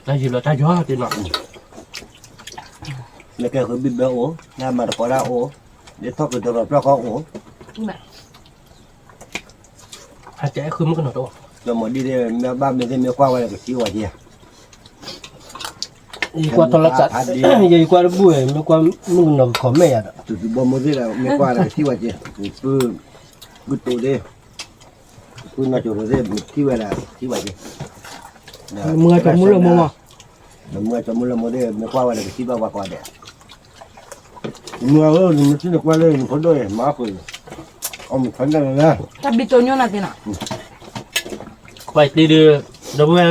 ได้ยินแล้วได้ยอดดีหน่อย là cái hơi bị béo ố là mà có ra ố để thoát được rồi cho có ố หายใจคือมันก็หนอตัว rồi mà đi đây mẹ ba mình đi qua đây là cái chiêu gì đi qua thằng lắc sắt đi qua buổi mới qua mừng nó khó mẹ à từ từ bom mới là mẹ qua là cái chiêu gì cứ cứ tụ đi cứ nói chỗ rồi mình chiêu là chiêu gì mưa cho mưa là mưa mà mưa cho mưa là mưa đây mẹ qua là cái chiêu qua đây mưa ơi mình chỉ được qua đây mình có đôi má phơi ông phấn ra rồi ถ้าบิโตโยน่ะติน่ะ ไปตีเดือเดี๋ยวเว้ย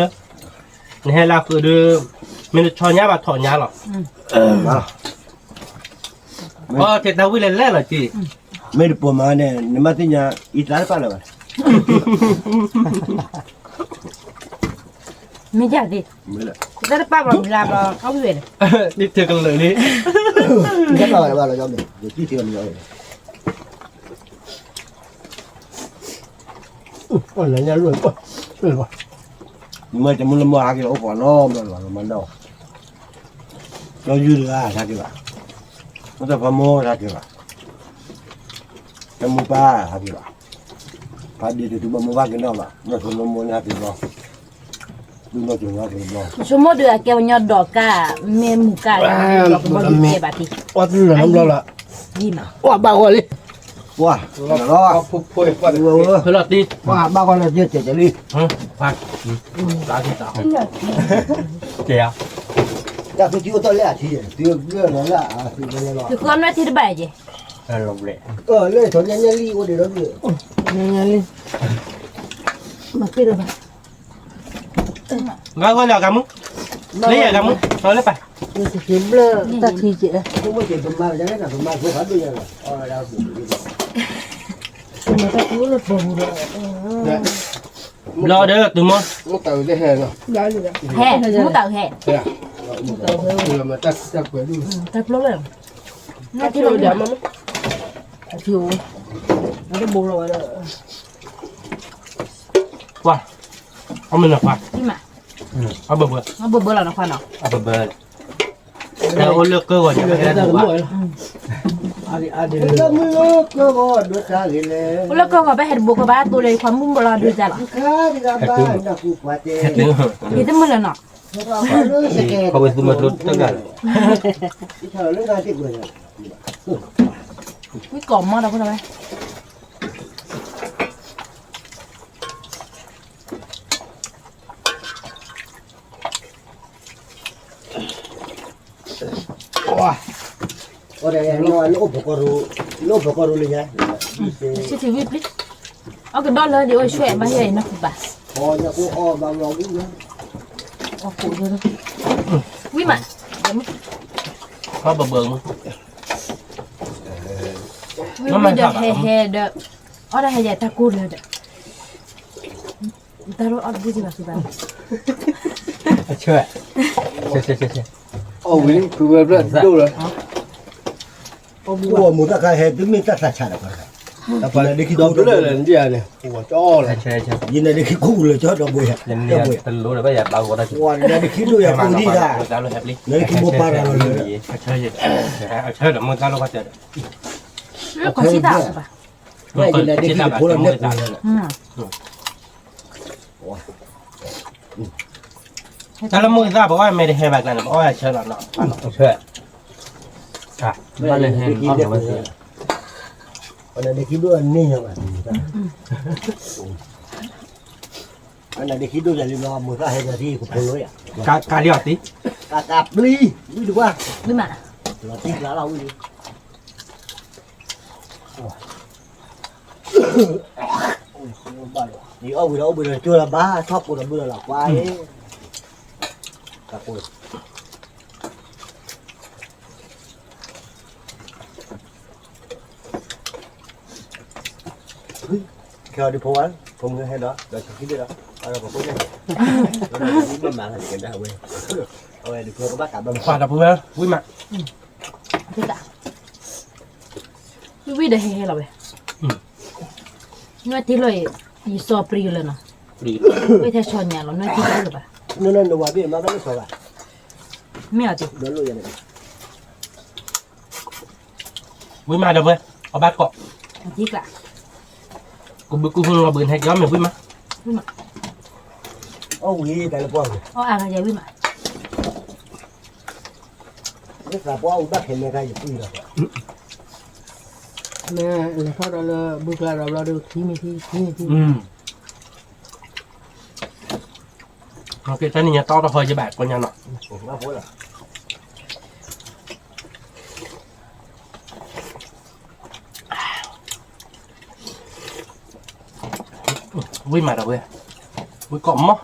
นี่ให้ลาคือเดือมันชอนยาบาถอนยาหรอ đó อ๋อเจ็ดดาวิเล่นแรกเหรอจี mấy đứa bố mà này nếu mà tin nhà ít lá phải là vậy ไม่อยากดิ mới là แต่ป้าบอกเวลาเราเข้าเวร นี่เธอกันเลยนี่ rất là bao là cho mình để chi tiền rồi ôi là nhà luôn rồi mà cho muốn mua cái ổ quả nó mà đâu cho dư ra sao kìa nó ta phải mua sao kìa cho mua ba sao kìa phải đi từ mua ba cái nào mà nó không mua sao kìa nó đừng nói chuyện sao kìa nó ชั่วโมงเดือแกวยอดดอกกะเมหมูกะดอกบ่ดีบาติ quá thứ là năm đó là ดีมา quá ba con đi wow nó phục phôi quá đi เพื่อหลอดดี wow ba con là chưa chạy chạy đi พักตาที่สามเจ้า ta cứ chịu tôi lẽ thì tiêu đưa nó là thì nó là คือคนว่าที่ใบจี ลงเลย lên thôi nhanh nhanh đi qua để đó đi เนี่ยเลยมาพี่ดูไป งั้นก็แล้วกันมึงเลี้ยกันมึงเอาเลยไป นี่สิกินเบลอตัดทีเจ้ không có tiền tụi mà chẳng là tụi mà không phải bây giờ là đâu cũng đi มาตัดกูรถบ่หูเลย รอเด้อตุ้ม nó tàu cái hè rồi ได้อยู่แล้ว แห่หมูเต่าแห่ thế à vừa mà tắt quay luôn ตัดรถเลย น่าที่เราเดี๋ยวมัน ผิวมันจะบูรอยเลย ว่าเอามันหนักว่า ที่มา เอาเบื่อ เอาเบื่อเราหนักฟันเนาะ เอาเบื่อแต่โอ้เลือกเกลือก่อนจะไม่ได้ถูกว่า nó mới lốt nó có đứa ra gì nè แล้วก็ไปเห็ดบุกบ้านตัวเลยความมุ่งบลาดูจ้ะหรอ khá thì ra ba nó cũng quá tiền เรื่อง มีแต่มือเลยเนาะ เขาไปซื้อมาลุ้นตั้งกัน chờ nó ra tiếp rồi วิกล่อมมากเราพูดอะไร ở đây nó lỗ bọc coro lên nhá ชื่อทีวีพลิกเอากระดอนเลยเดี๋ยวช่วยมาให้นักบัส o nhà cô o bao lâu cũng nhá โอ้โหวิมา เขาเบื่อมึง วิเดเฮเฮเดอะไรให้ใหญ่ตะกูเลยเด้อตาโรอัดบุจิมาสิบ้าน เชื่อเชื่อ ô vì cứ vừa đâu rồi ủa muốn ta khai hết tính mình ta sạch sạch rồi ta phải là đi khi đâu đâu đó là gì này ủa cho này ใช่ใช่ nhìn này đi khi cũ rồi cho nó bùi hạt เรียนเรียนเป็นรู้เลยว่าอยากเราก็ได้ hoàn này đi khi đuôi hạt cũ đi ra เราเราแฮปปี้ đấy khi mua ba ra rồi เชื่อเยอะเชื่อเดี๋ยวมึงตาเราก็เจอ แล้วก็ชิตาใช่ปะ này nhìn này đi khi phố là nếp rồi อืม แต่ละมือทราบบอกว่าไม่ได้ให้แบบนั้นบอกว่าเชื่อหรอกเนาะเชื่ออ่ะบ้านเลยให้เขาเดี๋ยวมาซื้อ còn này đi khi đuôi ni không à cái này đi khi đuôi là liên lo mua ra hay là đi của phố lối à การเรียกติ cà cạp ly đi được qua วิมา là tí lá lâu đi đi ông đâu bây giờ chưa là ba thóc của nó bây giờ là qua ấy cà cùi khi đi phố ăn không nghe hay đó đợi cái đi đó ở đâu có phố này bên mạng là cái nào vậy ôi được có bác cả bên ขวาดับเพื่อนวิ่งมา ชิตาวิเดเฮเฮเราเว้ยนวดที่เลยยีสอบปรีเลยเนาะ ดี ไม่ใช่ชอนเนี่ยเรานวดที่เลยหรือเปล่า nó nên đồ biển mà cái nó sờ lại ไม่เอาจิ đó luôn vậy này วิ่งมาเดี๋ยวเพื่อนเอาบัตรเกาะ เอาที่กะ กูเพิ่งเอาปืนให้ย้อมมาวิ่งมา วิมา ông gì đây là quang เอาอะไรใหญ่วิมา cái là quang bắt hiện nay cái gì rồi แม่เลยเขาเราเลยบุกเราดูที่มีที่ โอเคตอนนี้ต้องเราคอยจะแบกคนยังเนาะ nó phối là วิ่งมาเดี๋ยวเพื่อนวิ่งเกาะมั้ง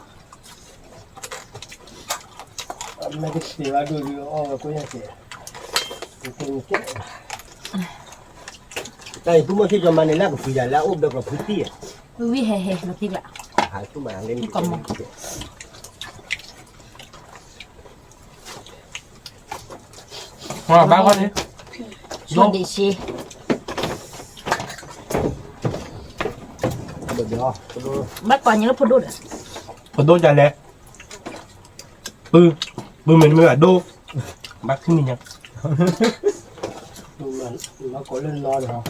mấy cái gì vào đuôi ô có nhà chị đây chúng mới khi cho mình là cái gì là ôm được là phút tí วิเฮเฮเราที่กะ hãy chúng mà lên Còn một. มาบ้านคนนี้ ชวนดิชี được rồi บัดก่อนยังเราพูดดูเลย พอโดนใจแล้วปืนเหมือนแบบโดบักขึ้นนี่ยัง nó có lên lo được không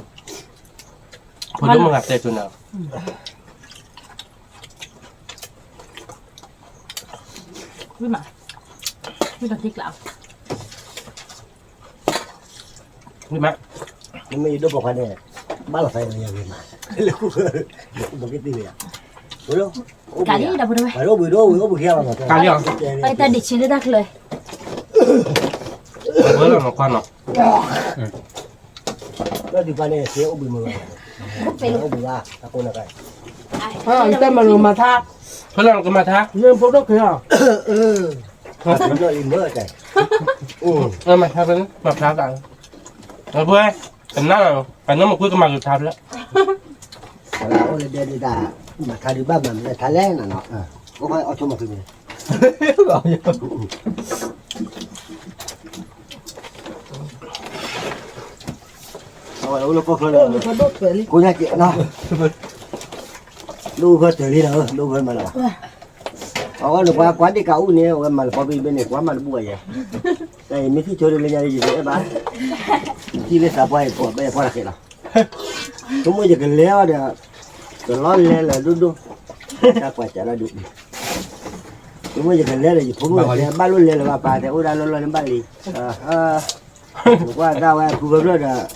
พอโดนมางับแต่จนแล้ว วิมาวิเราที่กะ วิ่งมา nhưng mà đâu có phải này ba là phải là nhà người mà một cái gì à đúng không กะนี่เราพูดด้วย phải đâu bữa kia mà การเรียก ไปแต่ดิชีเลยดักเลย เพื่อนเราควันเนาะ แล้วดีกว่าเนี่ยเสียอุบิมืออุบิว่าตะโกนอะไร Kita malu mata. เพื่อนเราก็มาทัก Yang foto kaya. มันก็อินเมอร์ใจ มาทักกันมาทักกันเพื่อนเป็นหน้าเราเป็นน้องมาคุยกันมาสุดท้ายแล้ว แล้วโอ้เลยเดี๋ยวด่ามาทาดูบ้านมันเลยทาแรงน่ะเนาะก็ค่อยเอาชมมาคืนนี้เอาแล้วเราก็เคยเลยกูอยากเจ็บเนาะลูกก็เจอนี่นะลูกก็มาแล้วเอาว่าลูกว่าquán đi cậu nè mà có bên này quán mà bùa vậy đây mấy cái chỗ đây nhà gì vậy bà chi lấy sạp quay của bây giờ qua là cái nào chúng bây giờ cái léo để cái lon lên là đun đun ta quay trả là được chúng bây giờ cái léo là gì cũng là ba luôn lên là bà thì ôi đã luôn lên ba lì qua tao qua khu vực đó là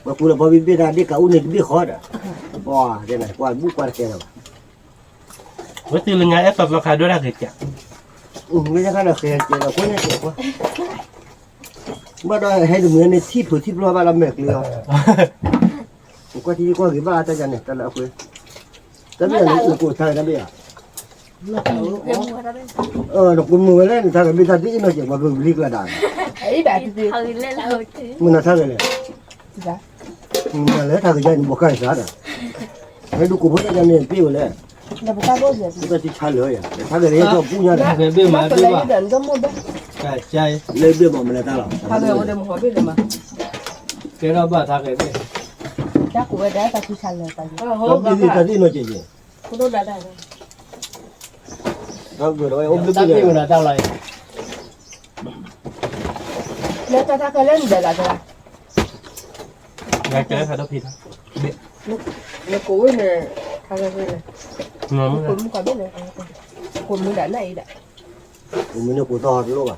và khu là bao biết ra đi cậu này biết khó đó wow đây này qua bút qua cái nào ว่าตีลึงไงเอฟแบบราคาด้วยได้เกิด ไม่ใช่แค่เราเคยเจอเราคนนี้เจ็บว่าเมื่อได้ให้ดูเหมือนในที่ผืนที่ปลัวบ้านเราเมกเลยผมก็ที่ก็กี่บ้านแต่ยังเนี่ยแต่ละคนแต่ไม่ได้เรากูใช่นะเบี้ยเรากูมือเล่นถ้าเกิดมีท่าที่เราเจ็บมาเป็นลิกระดาน Ấy bà thì gì? มันน่าท่าเลยมันเลยถ้าเกิดยังบอกใครซะนะให้ดูกูพูดแต่ยังเนี่ยปิ้วเลย Là một cái bố gì? มันก็ที่ชาเลยอ่ะถ้าเกิดเรียกก็พูดยัง เบี้ยมา Mà เบี้ย tôi ว่า lấy đến có mua đấy. ใช่ใช่ เลยเบี้ยบอกมันเลยตาหรอ Thằng này ở đây một hỏi biết rồi mà. เกี่ยวกับทางเบี้ย Chắc của bé đấy ta chỉ xài lời ta. ก็มีท่าที่เราเจ็บ Cô đâu đã đây. เราเกิดอะไรอุ้ม ตั้ง เบี้ย ที่มันเท่าไหร่ Nếu ta ta cái lên để là rồi. ไงเจอใครต้องผิด Nó cúi nè. Thằng này này. งง Cúi không có biết này. Cúi mới đã này đã. ผมไม่เนี่ยกูต่อรู้ป่ะ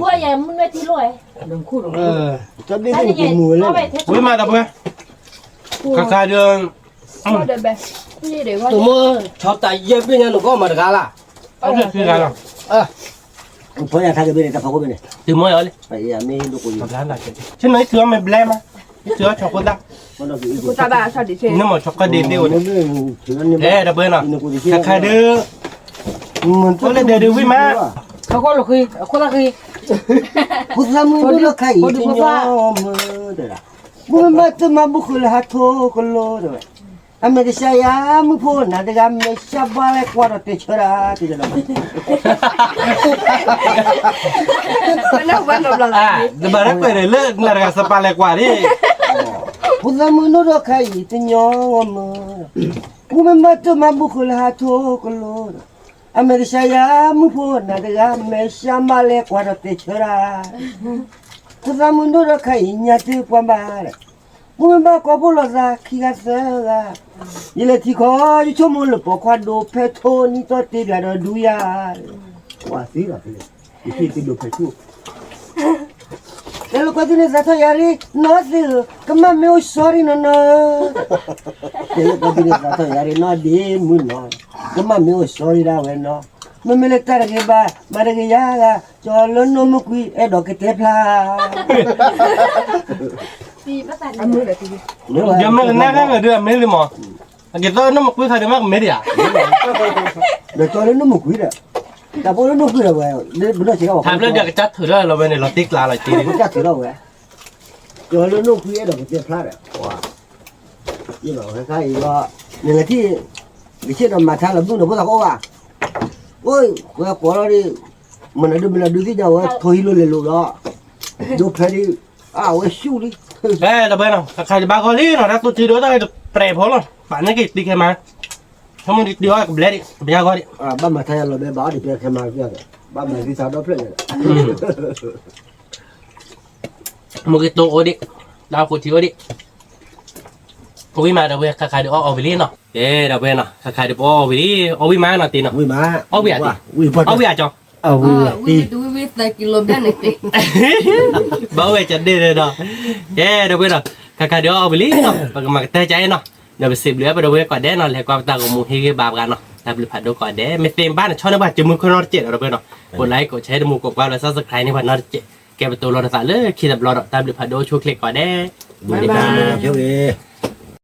กล้วยยังมันไม่ที่รวย Đừng cúi เอ đừng. อ จะไม่ได้กูมือเลย วิ่งมาแต่เพื่อนราคาเดือน Có đây bé. Cái gì để qua. ตัวมือชอบแต่เย็บเป็นยังหนูก็มาตะการล่ะ เอาเรื่องคืออะไรหรอ เพราะอย่างท่าก็เป็นแต่พอก็เป็น ถือมวยเอาเลย ไปไม่ดูกูอยู่ ทำร้านหลักเกิดฉันไหนเสือไม่แบลมาเสือช็อกโกแลต มันต้องอยู่ Cô ta bà sao để chơi. นี่มันช็อกโกแลตดี มัน นี่ เรื่องถือนี่ เอ๊ะดับเบิลเนาะราคาเดือน มันต้องเล่นเดือดวิ่งมา Không có là khi. Cô ta khi. พูดซ้ำมือเลือกใครอีกยอมมือเด้อบุญมาจะมาบุกเลยฮัทโตกันโลเด้ออเมริกาอยามึงพูดนะเด็กอเมริกาบ้าเลยกว่าเราเตะชราที่จะทำ Nó vẫn gặp อ่า là. เดี๋ยวมารับไปเลยเลิกนาฬิกาสปาเล็กกว่านี่ พูดซ้ำมือเลือกใครอีกยอมมือบุญมาจะมาบุกเลยฮัทโตกันโลเด้ออเมริกาอยามึงพูดนะเด็กอเมริกาบ้าเลยกว่าเราเตะชราพูดซ้ำมือเลือกใครเนี่ยที่กว่าบ้าเลย Mwen ba ko bolo za ki ga sa ga. Ile ti ko yu chomo le po kwa do peto ni to te ga do du ya. Wa si ga pe. Ti ti do peto. Lelo ko dine za to yari no si. Kama me o sorry no no. Lelo ko dine za to yari no de mu no. Kama me o sorry da we no. Me me le tar ke ba ma de ke ya ga. Cho lo no mu kui e do ke te pla. Ăn mưa để thì. เดี๋ยวไม่น่าแค่เดือนไม่เลยมั้งเกี่ยวกับน้ำมันคุยใครเดี๋ยวมากไม่ได้อ่ะ Để cho nó một quý đấy. Ta bố nó quý rồi, để bữa đó chỉ có ถามเรื่องเดี๋ยวจัดถือแล้วเราไปในรถติ๊กลาอะไรตี Nó chắc thử đâu vậy. Cho nó quý được cái tiền phát đấy. Wow. Nhưng mà cái đó nên là cái chuyện mà thằng làm đúng là bố tao có à. Ôi, qua quá nó đi. Mình là đưa cái đầu thôi luôn lên luôn đó. Đưa phải đi. À, ôi siêu đi. เอ๊ะดับเบิลเนาะใครจะบ้าคนนี้เนาะถ้าตัวทีเดียวต้องเปรย์พอหรอป่านนี้กี่ตีแค่มาถ้ามันเดียวกับเบลลี่กับยาก็ดิ À, ba mà thay là bé bảo đi về cái mà kia. Ba mà đi sao đó phải. มึงก็ตัวโอดิดาวกูทีโอดิกูวิ่งมาดับเบิลใครเดี๋ยวเอาไปเล่นเนาะเอ๊ะดับเบิลเนาะใครเดี๋ยวเอาไปเล่นเอาวิ่งมาเนาะตีเนาะ Ui má. Ôi, bịa đi. Ui bật. เอาไปอ่ะจ๊อ Ui đi. Tôi biết tay kilo bé này thì. bảo vệ chặt đi rồi đó yeah đâu biết rồi cả đứa ở bên nó và mà tay trái nó rồi bị xịt lưỡi và đâu biết quả đế nó lại qua ta có một cái bạc gan nó làm được phải đâu quả đế mấy phim bán cho nó bạn chừng một con nó chết rồi đâu biết nó một like của chế được một cục vào là sao giật này nhưng mà nó chết แกประตูรอดสายเลยขี่แบบรอดตามเดือดพาโดช่วยเคล็กก่อนแน่ Bye bye.